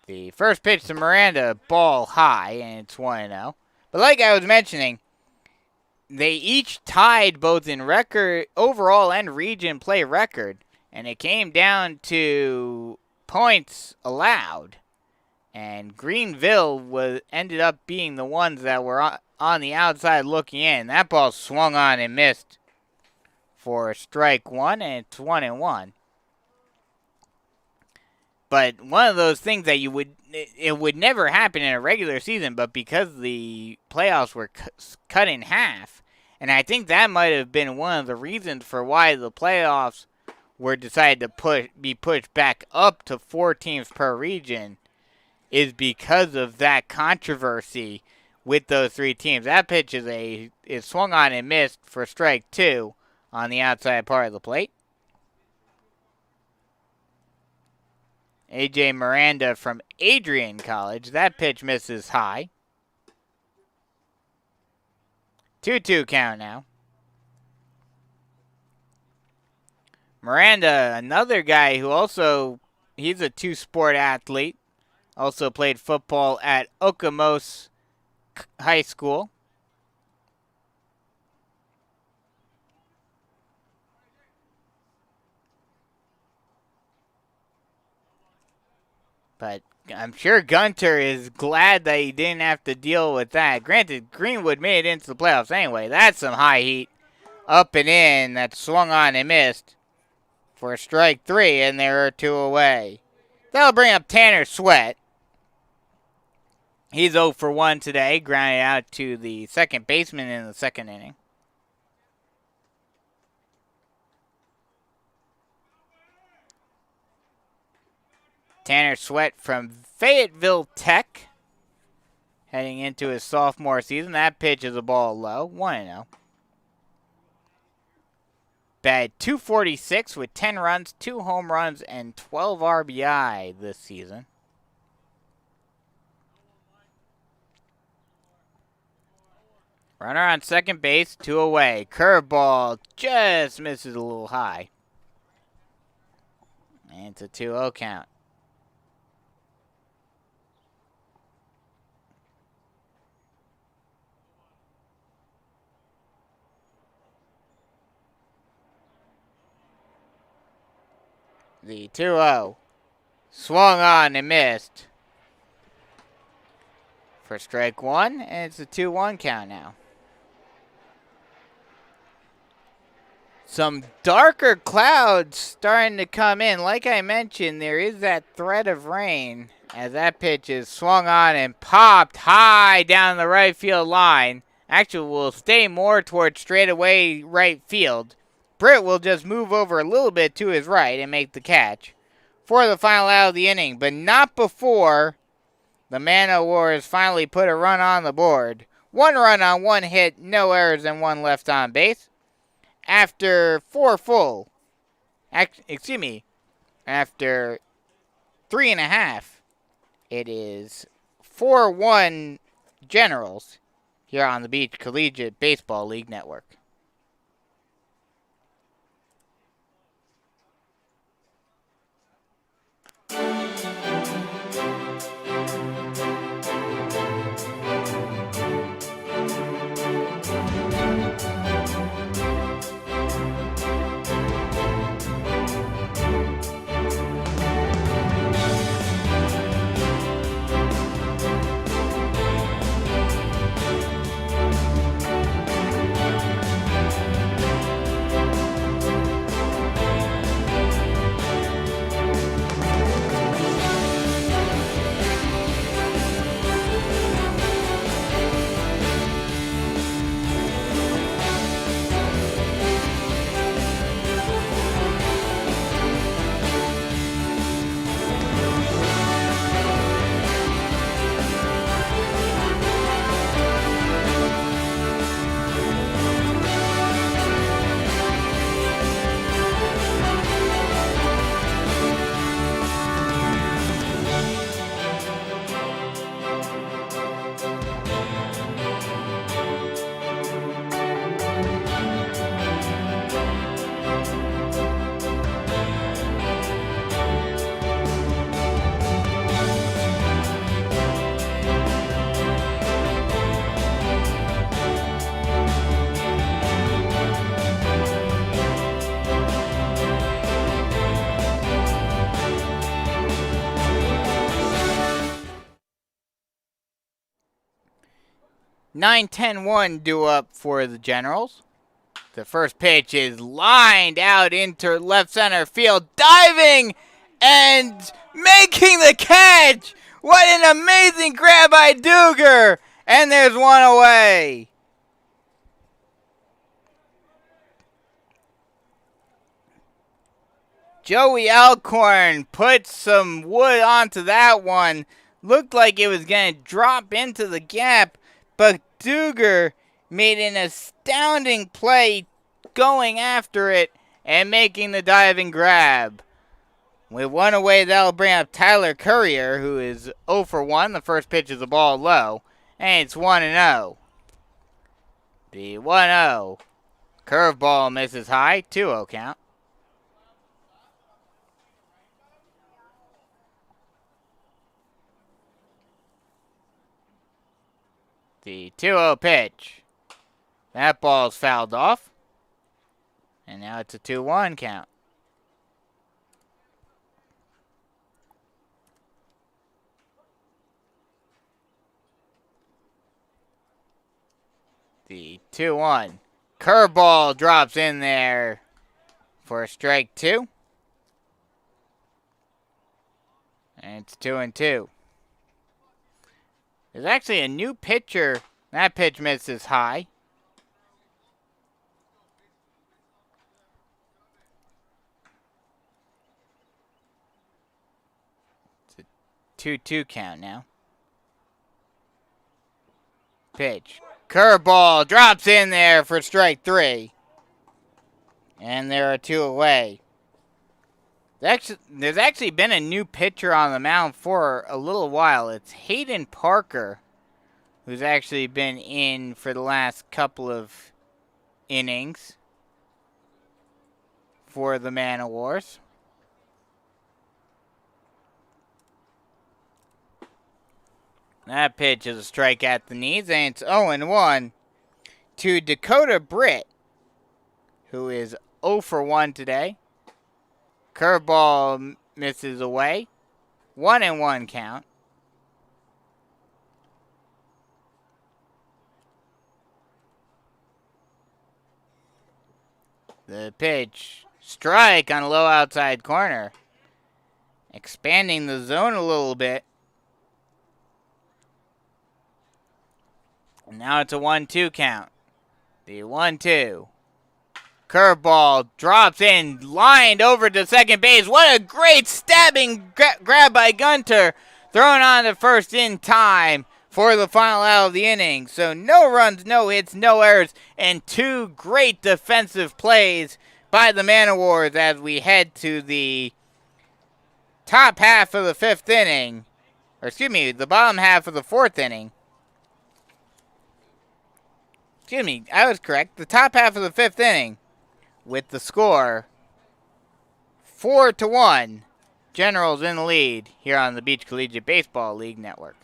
The first pitch to Miranda, ball high, and it's 1-0. But like I was mentioning, they each tied both in record, overall and region play record, and it came down to points allowed. And Greenville ended up being the ones that were on the outside looking in. That ball swung on and missed for strike one, and it's 1-1. But one of those things that it would never happen in a regular season, but because the playoffs were cut in half, and I think that might have been one of the reasons for why the playoffs were decided to be pushed back up to 4 teams per region, is because of that controversy with those 3 teams. That pitch is swung on and missed for strike 2 on the outside part of the plate. A.J. Miranda from Adrian College. That pitch misses high. 2-2 count now. Miranda, another guy who he's a two-sport athlete. Also played football at Okemos High School. But I'm sure Gunter is glad that he didn't have to deal with that. Granted, Greenwood made it into the playoffs anyway. That's some high heat. Up and in. That swung on and missed for strike 3, and there are 2 away. That'll bring up Tanner Sweat. He's 0 for 1 today. Grounded out to the second baseman in the second inning. Tanner Sweat from Fayetteville Tech, heading into his sophomore season. That pitch is a ball low, 1-0. Batted .246 with 10 runs, 2 home runs, and 12 RBI this season. Runner on second base, 2 away. Curveball just misses a little high. And it's a 2-0 count. The 2-0 swung on and missed for strike one, and it's a 2-1 count now. Some darker clouds starting to come in. Like I mentioned, there is that threat of rain as that pitch is swung on and popped high down the right field line. Actually, will stay more towards straightaway right field. Britt will just move over a little bit to his right and make the catch for the final out of the inning, but not before the Manowars finally put a run on the board. 1 run on 1 hit, no errors, and 1 left on base. After after 3.5, it is 4-1 Generals here on the Beach Collegiate Baseball League Network. Nine 10-1 due up for the Generals. The first pitch is lined out into left center field, diving and making the catch. What an amazing grab by Duger. And there's 1 away. Joey Alcorn put some wood onto that one. Looked like it was going to drop into the gap, but Duger made an astounding play going after it and making the diving grab. With 1 away, that'll bring up Tyler Courier, who is 0 for 1. The first pitch is a ball low, and it's 1-0. The 1-0. Curveball misses high, 2-0 count. The 2-0 pitch. That ball's fouled off. And now it's a 2-1 count. The 2-1. Curveball drops in there for strike 2. And it's 2-2. There's actually a new pitcher. That pitch misses high. It's a 2-2 count now. Pitch. Curveball drops in there for strike 3. And there are 2 away. There's actually been a new pitcher on the mound for a little while. It's Hayden Parker, who's actually been in for the last couple of innings for the Manowars. That pitch is a strike at the knees, and it's 0-1 to Dakota Britt, who is 0 for 1 today. Curveball misses away. 1-1 count. The pitch. Strike on a low outside corner. Expanding the zone a little bit. And now it's a 1-2 count. The 1-2. Curveball drops in, lined over to second base. What a great stabbing grab by Gunter. Thrown on to first in time for the final out of the inning. So no runs, no hits, no errors, and 2 great defensive plays by the Manowars as we head to the top half of the 5th inning. Or excuse me, the bottom half of the 4th inning. Excuse me, I was correct. The top half of the 5th inning with the score 4-1. Generals in the lead here on the Beach Collegiate Baseball League Network.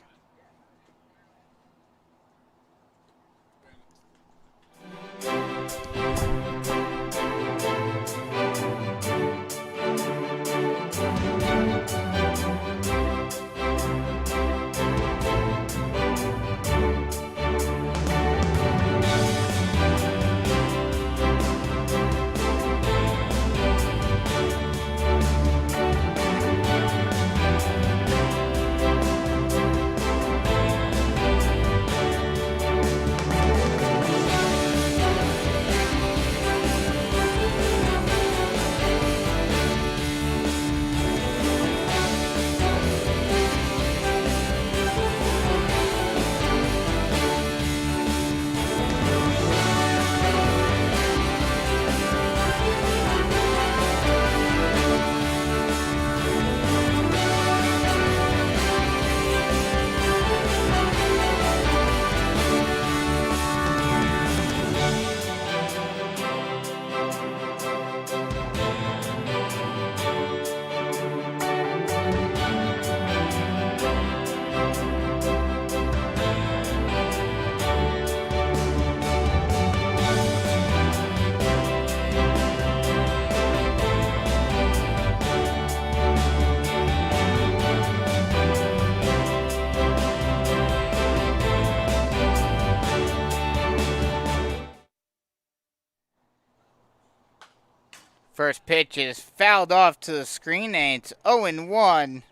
First pitch is fouled off to the screen, and it's 0-1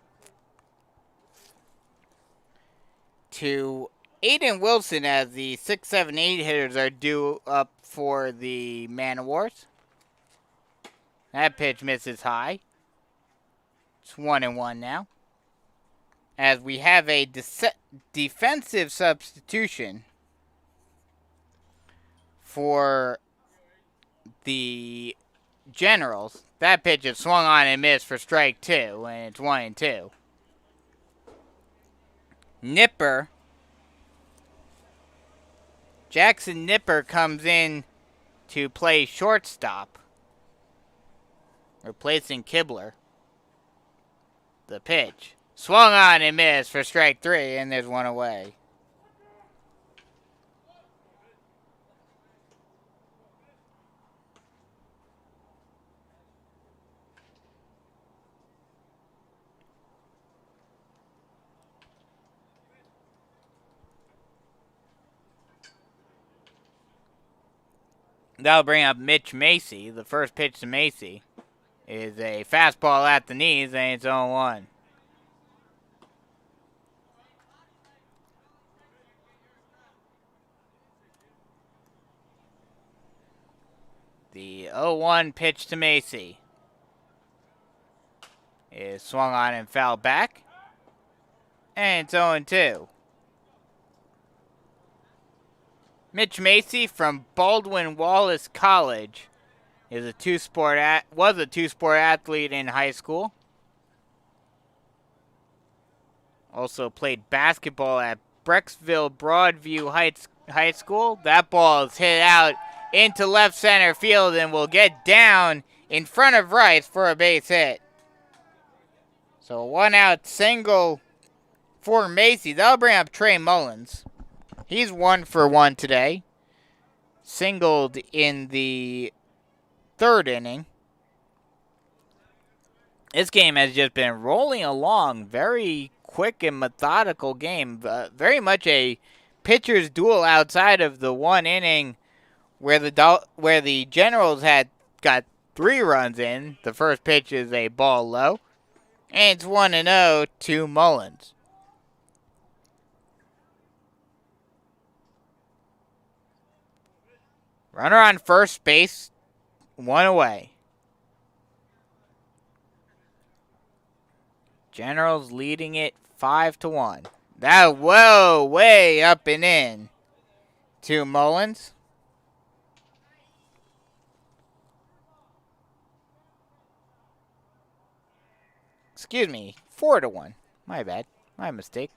to Aiden Wilson as the 6, 7, 8 hitters are due up for the Manowars. That pitch misses high. It's 1-1 now. As we have a defensive substitution for the Generals. That pitch is swung on and missed for strike 2, and it's 1-2. Nipper. Jackson Nipper comes in to play shortstop, replacing Kibler. The pitch. Swung on and missed for strike 3, and there's one away. That'll bring up Mitch Macy. The first pitch to Macy is a fastball at the knees, and it's 0-1. The 0-1 pitch to Macy is swung on and fouled back, and it's 0-2. Mitch Macy from Baldwin Wallace College was a two-sport athlete in high school. Also played basketball at Brecksville Broadview Heights High School. That ball is hit out into left center field and will get down in front of Rice for a base hit. So a one-out single for Macy. That'll bring up Trey Mullins. He's 1 for 1 today. Singled in the 3rd inning. This game has just been rolling along. Very quick and methodical game. Very much a pitcher's duel outside of the 1 inning where the Generals had got 3 runs in. The first pitch is a ball low. And it's 1-0 to Mullins. Runner on first base, 1 away. Generals leading it 5-1. That way up and in to Mullins. Excuse me, 4-1. My bad. My mistake.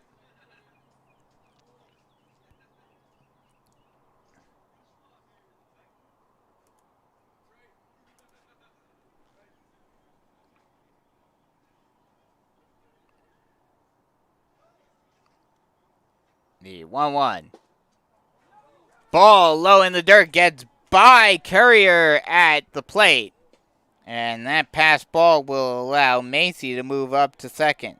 The 1-1. Ball low in the dirt, gets by Courier at the plate. And that pass ball will allow Macy to move up to second.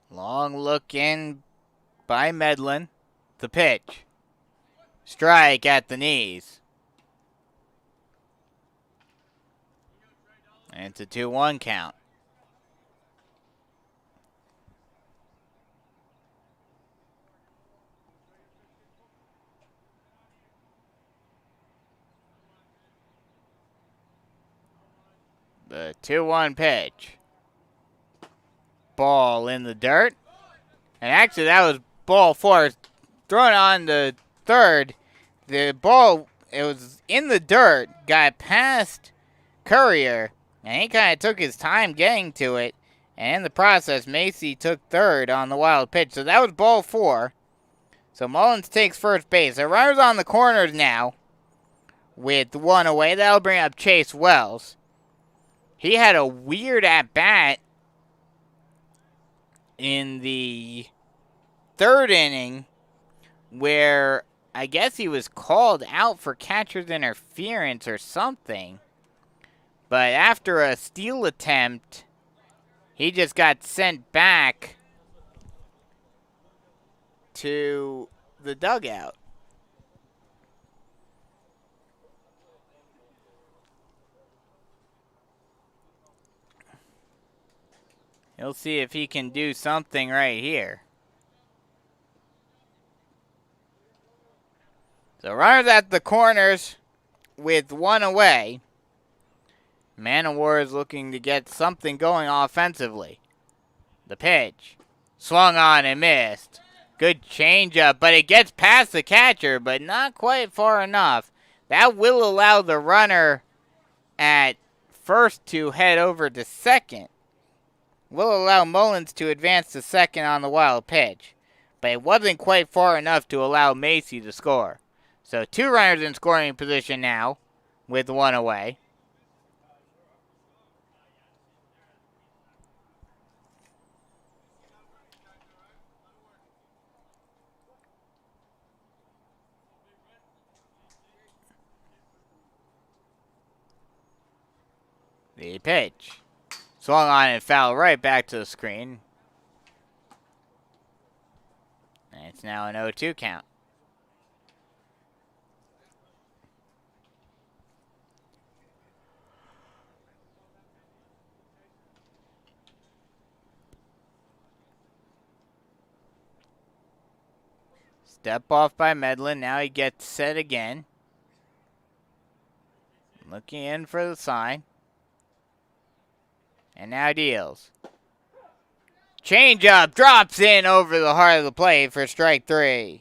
Long look in by Medlin. The pitch. Strike at the knees. And it's a 2-1 count. The 2-1 pitch. Ball in the dirt. And actually that was ball 4. Thrown on the third. The ball, it was in the dirt. Got past Courier. And he kind of took his time getting to it. And in the process, Macy took third on the wild pitch. So that was ball 4. So Mullins takes first base. The runner's on the corners now. With 1 away. That'll bring up Chase Wells. He had a weird at-bat in the 3rd inning where I guess he was called out for catcher's interference or something. But after a steal attempt, he just got sent back to the dugout. He'll see if he can do something right here. So runners at the corners with 1 away. Manowars looking to get something going offensively. The pitch. Swung on and missed. Good changeup, but it gets past the catcher, but not quite far enough. That will allow the runner at first to head over to second. Will allow Mullins to advance to second on the wild pitch. But it wasn't quite far enough to allow Macy to score. So 2 runners in scoring position now with 1 away. The pitch. Swung on and fouled right back to the screen. And it's now an 0-2 count. Step off by Medlin. Now he gets set again. Looking in for the sign. And now deals. Changeup drops in over the heart of the plate for strike 3.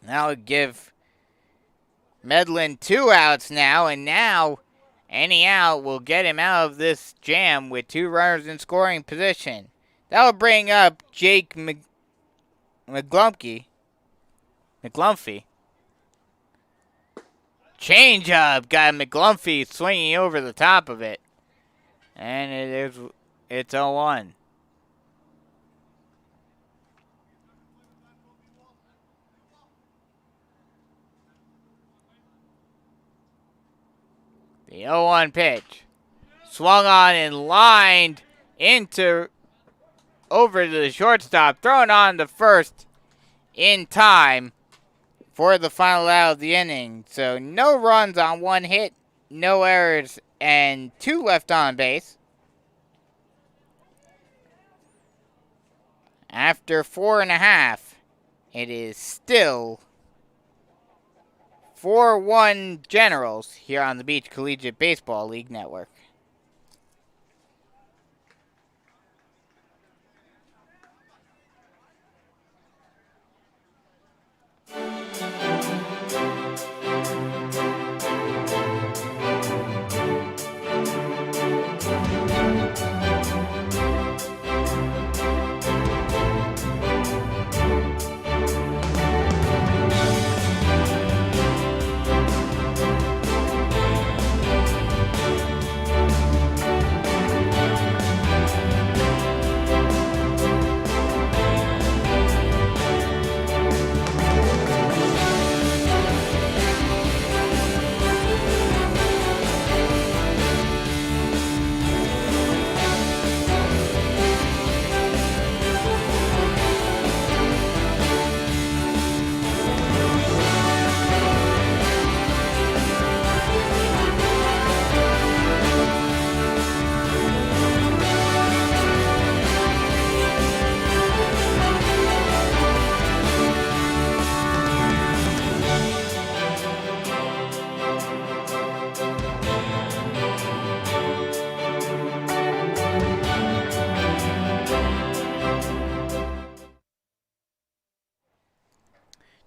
That would give Medlin 2 outs now, and now any out will get him out of this jam with 2 runners in scoring position. That will bring up Jake McGlumphy. Changeup got McGlumphy swinging over the top of it. And it's 0-1. The 0-1 pitch. Swung on and lined over to the shortstop. Thrown on to first in time for the final out of the inning. So no runs on one hit, no errors, and 2 left on base. After 4.5, it is still 4-1 Generals here on the Beach Collegiate Baseball League Network.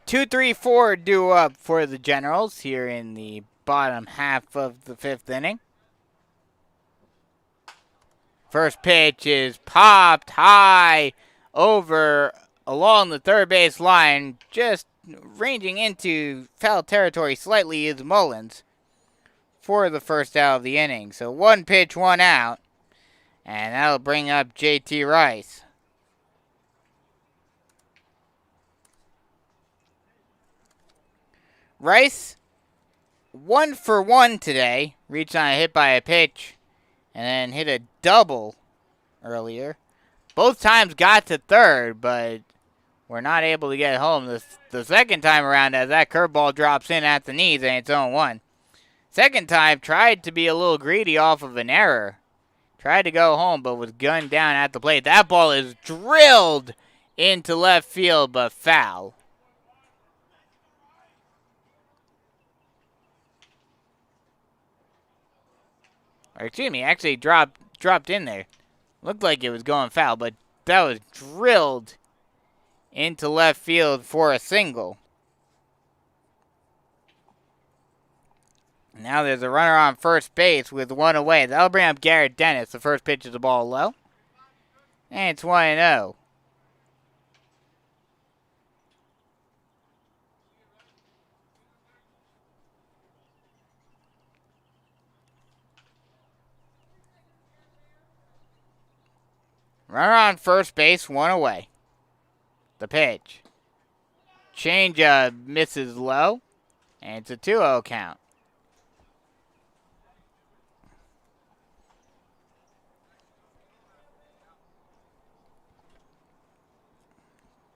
Two, 3, 4 due up for the Generals here in the bottom half of the 5th inning. First pitch is popped high over along the third base line, just ranging into foul territory slightly is Mullins for the first out of the inning. So 1 pitch, 1 out, and that'll bring up JT Rice. Rice, 1 for 1 today. Reached on a hit by a pitch and then hit a double earlier. Both times got to third, but were not able to get home. The second time around, as that curveball drops in at the knees and it's 0-1. Second time, tried to be a little greedy off of an error. Tried to go home, but was gunned down at the plate. That ball is drilled into left field, but foul. Or excuse me, actually dropped in there. Looked like it was going foul, but that was drilled into left field for a single. Now there's a runner on first base with 1 away. That'll bring up Garrett Dennis. The first pitch is the ball low. And it's 1-0. Runner on first base, 1 away. The pitch. Changeup misses low. And it's a 2-0 count.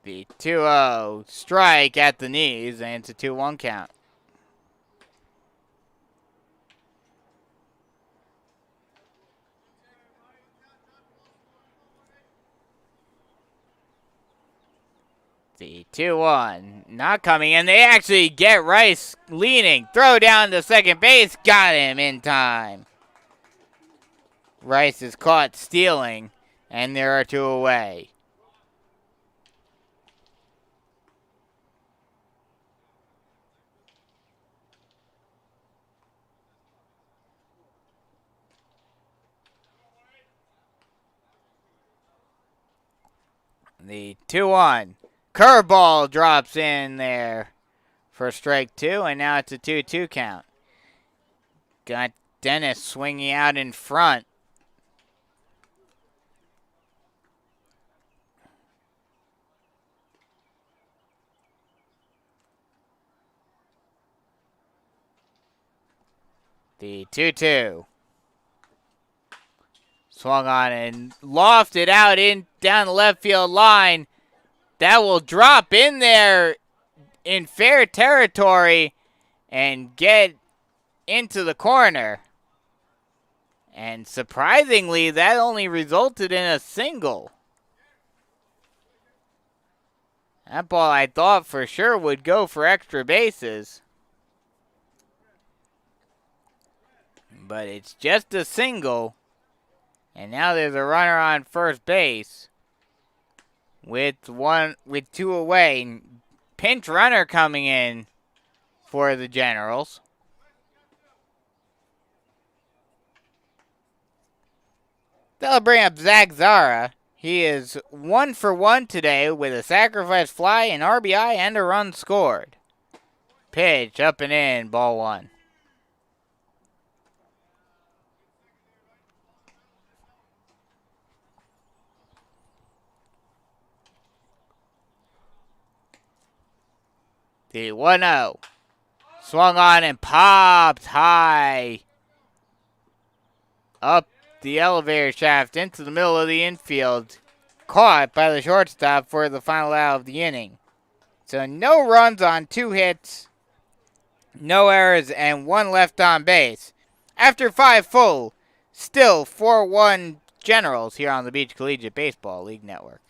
The 2-0 strike at the knees, and it's a 2-1 count. The 2-1 not coming, and they actually get Rice leaning. Throw down to second base, got him in time. Rice is caught stealing, and there are 2 away. The 2-1. Curveball drops in there for strike 2, and now it's a 2-2 count. Got Dennis swinging out in front The 2-2. Swung on and lofted out down the left field line. That will drop in there in fair territory and get into the corner. And surprisingly, that only resulted in a single. That ball I thought for sure would go for extra bases. But it's just a single. And now there's a runner on first base. With two away. Pinch runner coming in for the Generals. They'll bring up Zach Zara. He is 1 for 1 today with a sacrifice fly, an RBI, and a run scored. Pitch up and in, ball 1. The 1-0. Swung on and popped high. Up the elevator shaft into the middle of the infield. Caught by the shortstop for the final out of the inning. So no runs on 2 hits. No errors and 1 left on base. After 5 full, still 4-1 Generals here on the Beach Collegiate Baseball League Network.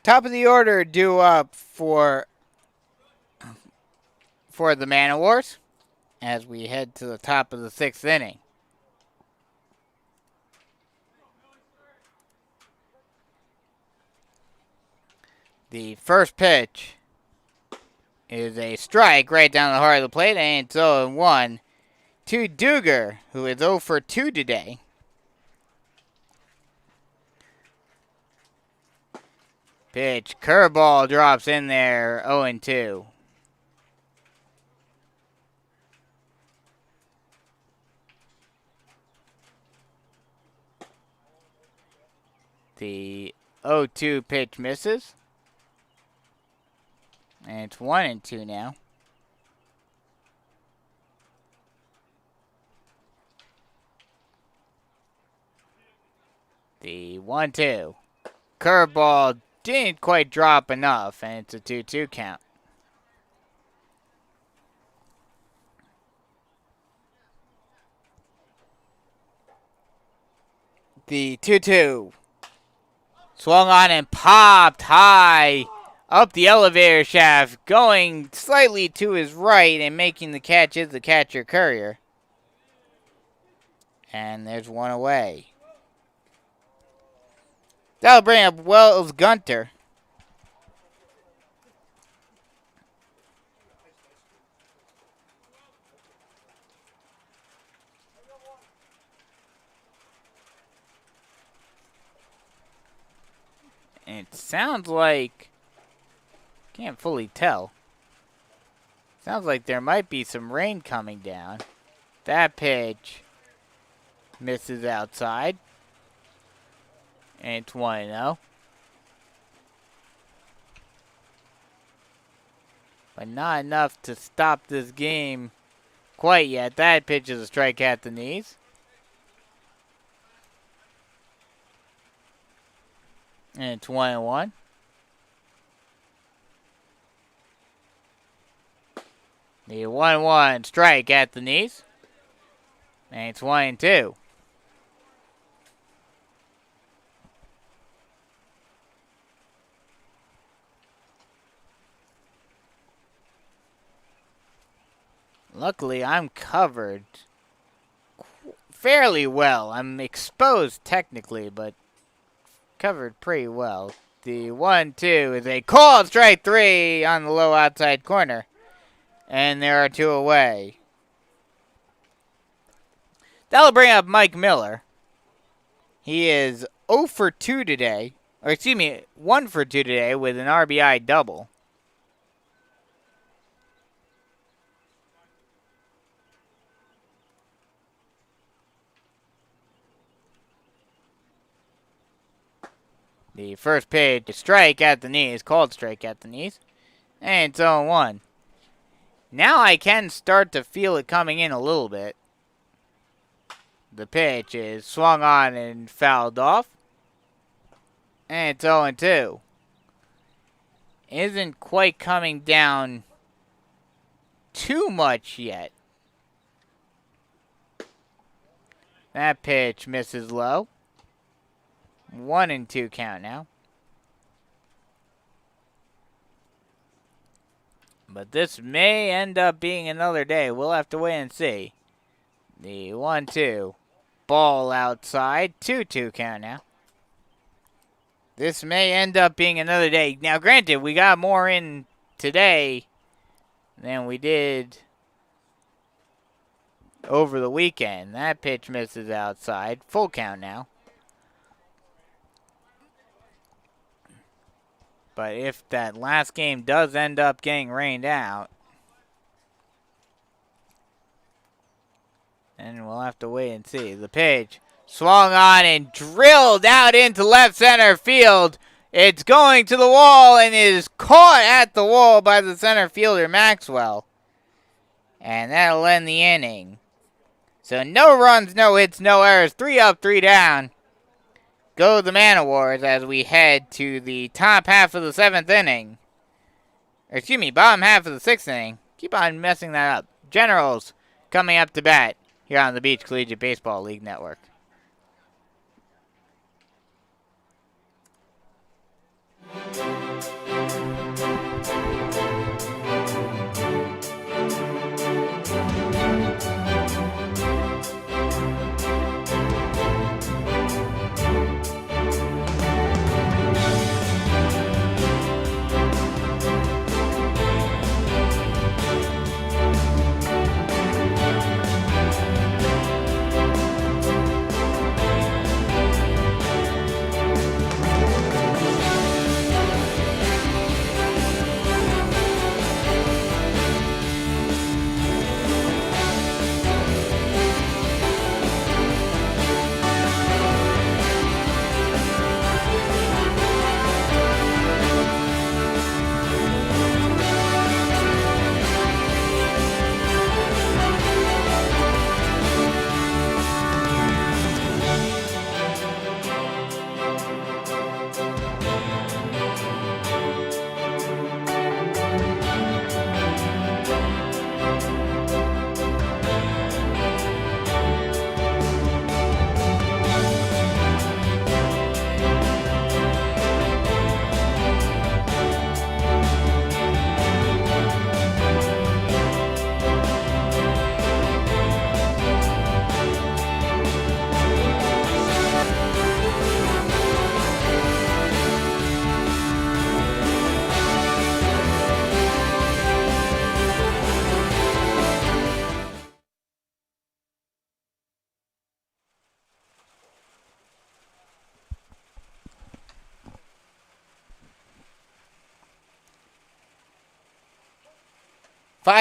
Top of the order due up for the Manowars as we head to the top of the 6th inning. The first pitch is a strike right down the heart of the plate, and it's 0-1 to Duger, who is 0 for 2 today. Pitch, curveball drops in there, 0-2. The 0-2 pitch misses. And it's 1-2 now. The 1-2. Curveball didn't quite drop enough, and it's a 2-2 count. The 2-2. Swung on and popped high up the elevator shaft, going slightly to his right, and making the catch is the catcher Courier. And there's 1 away. That'll bring up Wells Gunter. And it sounds like, can't fully tell. Sounds like there might be some rain coming down. That pitch Misses outside. And it's 1-0. But not enough to stop this game quite yet. That pitch is a strike at the knees. And it's 1-1. The 1-1 strike at the knees. And it's 1-2. Luckily, I'm covered fairly well. I'm exposed technically, but covered pretty well. The 1-2 is a called strike 3 on the low outside corner. And there are 2 away. That'll bring up Mike Miller. He is 0 for 2 today. Or excuse me, 1 for 2 today with an RBI double. The first pitch, strike at the knees, called strike at the knees. And it's 0-1. Now I can start to feel it coming in a little bit. The pitch is swung on and fouled off. And it's 0-2. Isn't quite coming down too much yet. That pitch misses low. 1-2 count now. But this may end up being another day. We'll have to wait and see. The 1-2. Ball outside. 2-2 count now. This may end up being another day. Now, granted, we got more in today than we did over the weekend. That pitch misses outside. Full count now. But if that last game does end up getting rained out, then we'll have to wait and see. The pitch swung on and drilled out into left center field. It's going to the wall and is caught at the wall by the center fielder, Maxwell. And that'll end the inning. So no runs, no hits, no errors. 3 up, 3 down. Go the Manowars as we head to the top half of the 7th inning. Or excuse me, bottom half of the 6th inning. Keep on messing that up. Generals coming up to bat here on the Beach Collegiate Baseball League Network.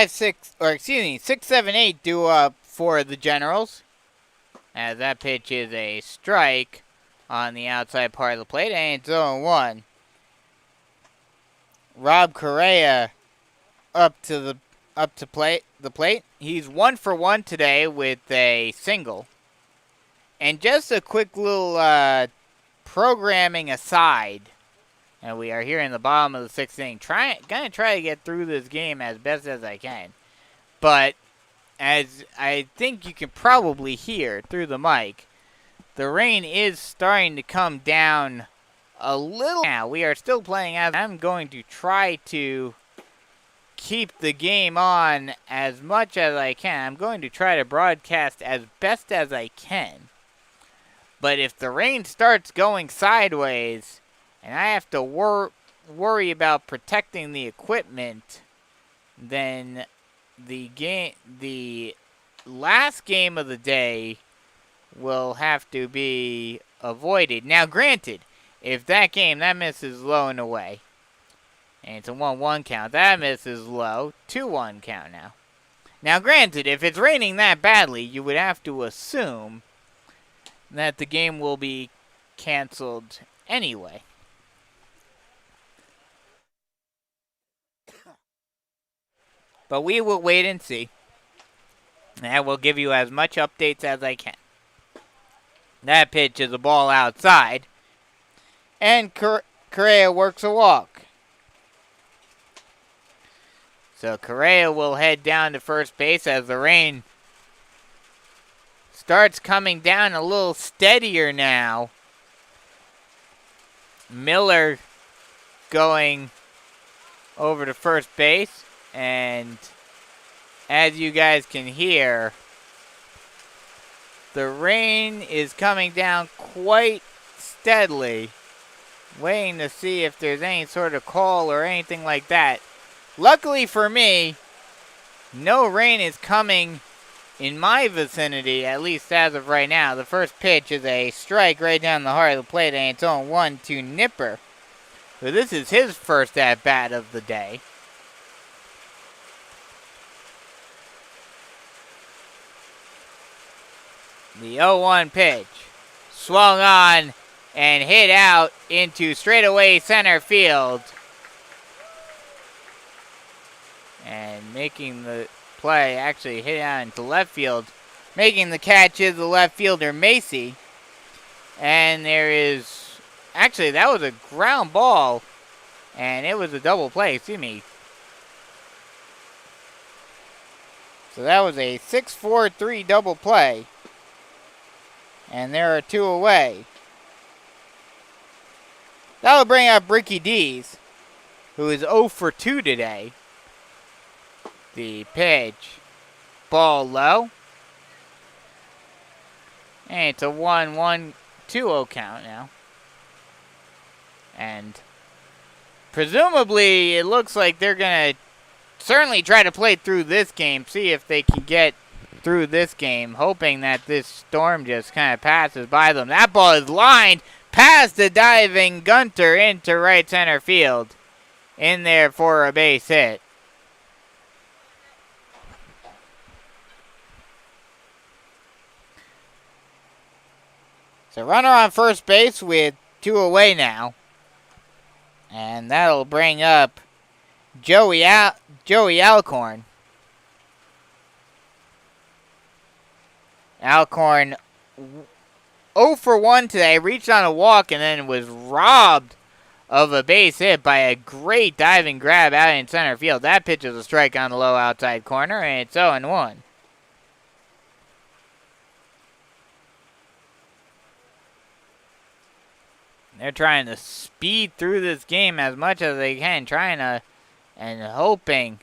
Six, 7, 8 due up for the Generals as that pitch is a strike on the outside part of the plate, and it's 0-1. Rob Correa up to the plate. He's 1 for 1 today with a single. And just a quick little programming aside, and we are here in the bottom of the 6th inning. Gonna try to get through this game as best as I can, but as I think you can probably hear through the mic, the rain is starting to come down a little now. We are still playing as I'm going to try to keep the game on as much as I can. I'm going to try to broadcast as best as I can. But if the rain starts going sideways and I have to worry about protecting the equipment, then the last game of the day will have to be avoided. Now, granted, if that misses low and away, and it's a 1-1 count, that misses low, 2-1 count now. Now, granted, if it's raining that badly, you would have to assume that the game will be canceled anyway. But we will wait and see. And I will give you as much updates as I can. That pitch is a ball outside. And Correa works a walk. So Correa will head down to first base as the rain starts coming down a little steadier now. Miller going over to first base. And as you guys can hear, the rain is coming down quite steadily. Waiting to see if there's any sort of call or anything like that. Luckily for me, no rain is coming in my vicinity, at least as of right now. The first pitch is a strike right down the heart of the plate, and it's 0-1 to Nipper. So this is his first at-bat of the day. The 0-1 pitch swung on and hit out into straightaway center field. And making the play, actually hit out into left field. Making the catch is the left fielder, Macy. And there is, actually that was a ground ball. And it was a double play, excuse me. So that was a 6-4-3 double play. And there are 2 away. That'll bring up Ricky Dees, who is 0 for 2 today. The pitch, ball low. And it's a 1-1-2-0 count now. And presumably it looks like they're going to certainly try to play through this game, see if they can get through this game, hoping that this storm just kind of passes by them. That ball is lined past the diving Gunter into right center field. In there for a base hit. So runner on first base with 2 away now. And that'll bring up Joey Alcorn. Alcorn 0 for 1 today. Reached on a walk and then was robbed of a base hit by a great diving grab out in center field. That pitch is a strike on the low outside corner, and it's 0-1. They're trying to speed through this game as much as they can, trying to and hoping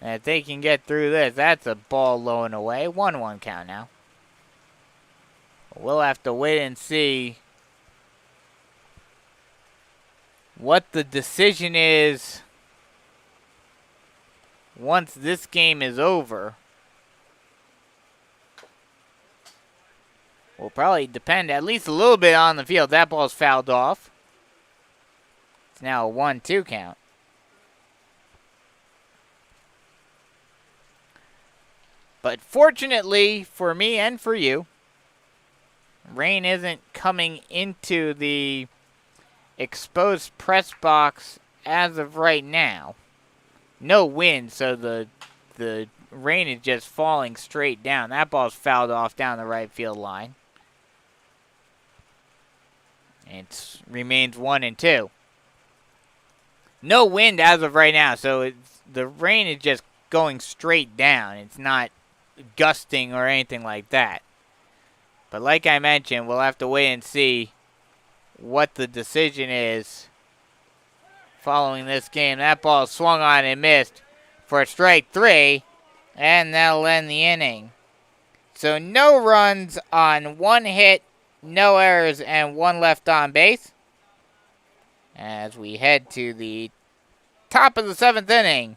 that they can get through this. That's a ball low and away. 1-1 count now. We'll have to wait and see what the decision is once this game is over. Will probably depend at least a little bit on the field. That ball's fouled off. It's now a 1-2 count. But fortunately for me and for you, Rain isn't coming into the exposed press box as of right now. No wind, so the rain is just falling straight down. That ball's fouled off down the right field line. It remains 1-2. No wind as of right now, so the rain is just going straight down. It's not gusting or anything like that. But like I mentioned, we'll have to wait and see what the decision is following this game. That ball swung on and missed for strike 3, and that'll end the inning. So no runs on 1 hit, no errors, and 1 left on base. As we head to the top of the 7th inning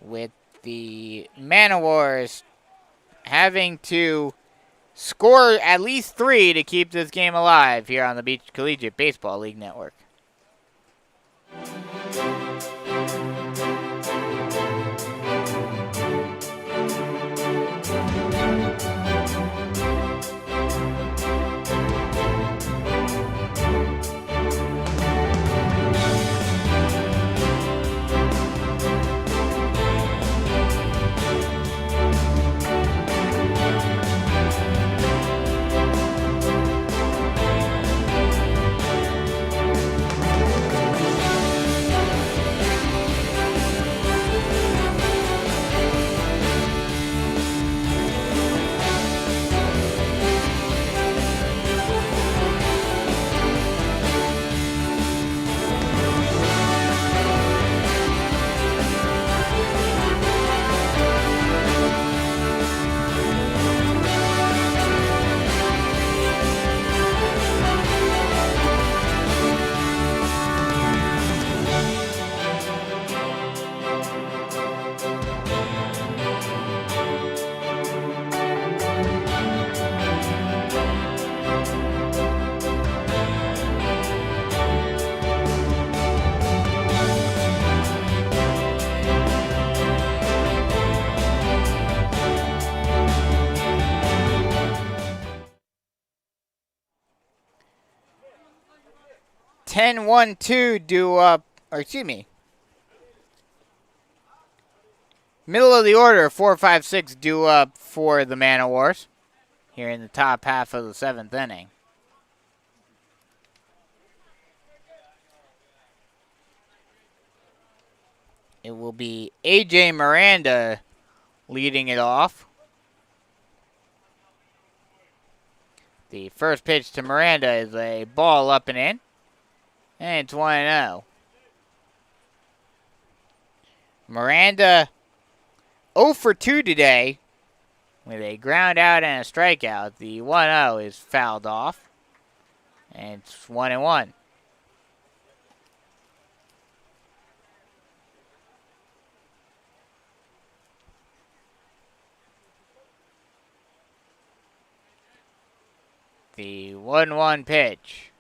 with the Manowars having to score at least 3 to keep this game alive here on the Beach Collegiate Baseball League Network. Ten, 1-2 due up, or excuse me. Middle of the order, 4-5-6 due up for the Manowars here in the top half of the 7th inning. It will be A.J. Miranda leading it off. The first pitch to Miranda is a ball up and in. And it's 1-0. Miranda 0 for 2 today with a ground out and a strikeout. The 1-0 is fouled off. And it's 1-1. The 1-1 pitch.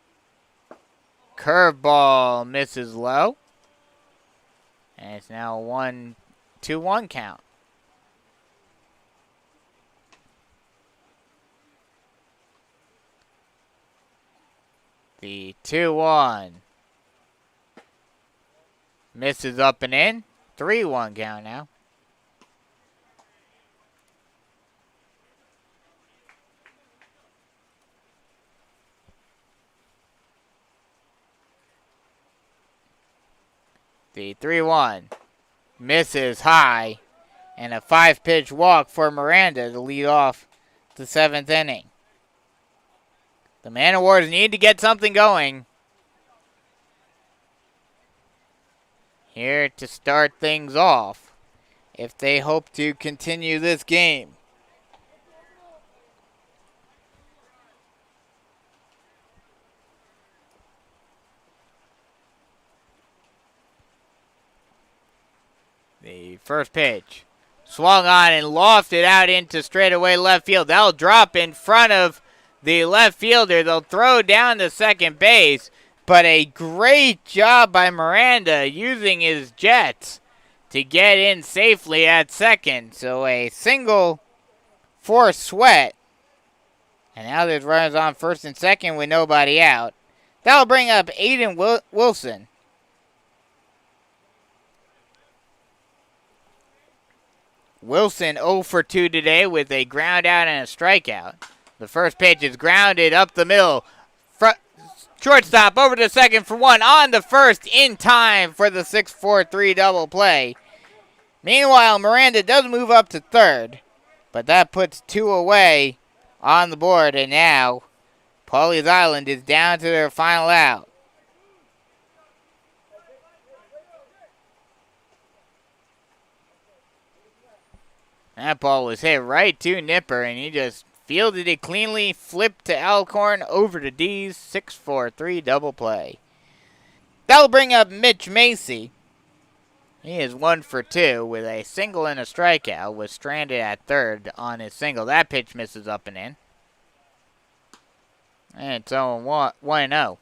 Curveball misses low. And it's now a 1-2-1 count. The 2-1 misses up and in. 3-1 count now. The 3-1 misses high, and a 5-pitch walk for Miranda to lead off the 7th inning. The Manowars need to get something going here to start things off if they hope to continue this game. The first pitch swung on and lofted out into straightaway left field. That'll drop in front of the left fielder. They'll throw down to second base, but a great job by Miranda using his jets to get in safely at second. So a single for Sweat And now there's runners on first and second with nobody out. That'll bring up Aiden Wilson. Wilson 0 for 2 today with a ground out and a strikeout. The first pitch is grounded up the middle. Shortstop over to second for one. On the first in time for the 6-4-3 double play. Meanwhile, Miranda does move up to third. But that puts 2 away on the board. And now Pawleys Island is down to their final out. That ball was hit right to Nipper, and he just fielded it cleanly, flipped to Alcorn, over to D's, 6-4-3 double play. That'll bring up Mitch Macy. He is 1 for 2 with a single and a strikeout, was stranded at third on his single. That pitch misses up and in. And it's 1-0.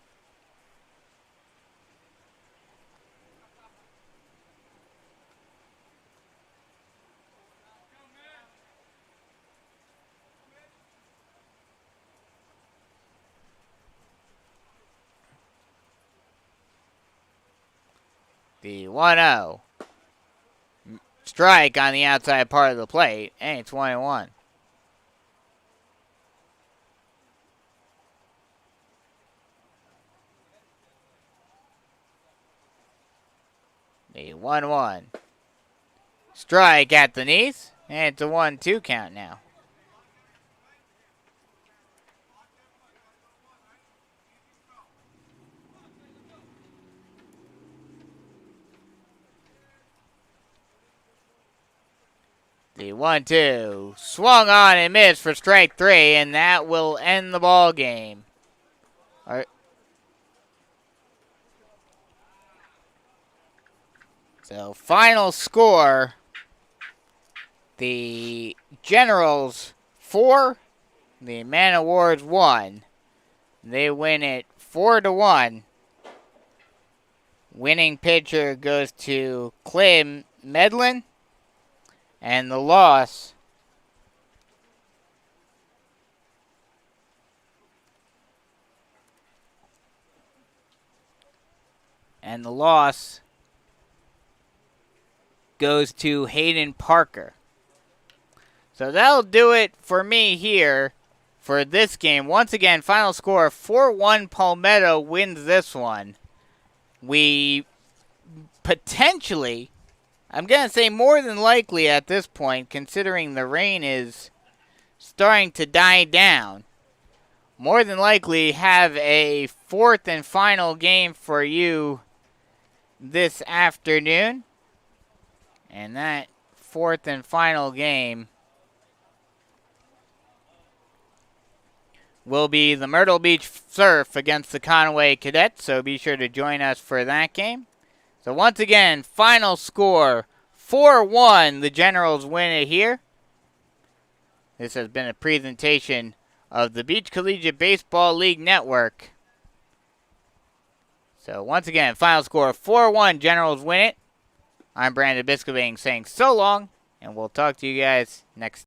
The 1-0. Strike on the outside part of the plate, and it's 1-1. The 1-1. Strike at the knees, and it's a 1-2 count now. The 1-2 swung on and missed for strike 3, and that will end the ball game. All right. So final score: the Generals 4, the Manowars 1. They win it 4-1. Winning pitcher goes to Clem Medlin. And the loss goes to Hayden Parker. So that'll do it for me here for this game. Once again, final score 4-1 Palmetto wins this one. We potentially, I'm going to say more than likely at this point, considering the rain is starting to die down, more than likely have a fourth and final game for you this afternoon. And that fourth and final game will be the Myrtle Beach Surf against the Conway Cadets, so be sure to join us for that game. So once again, final score 4-1. The Generals win it here. This has been a presentation of the Beach Collegiate Baseball League Network. So once again, final score 4-1. Generals win it. I'm Brandon Biscobing saying so long, and we'll talk to you guys next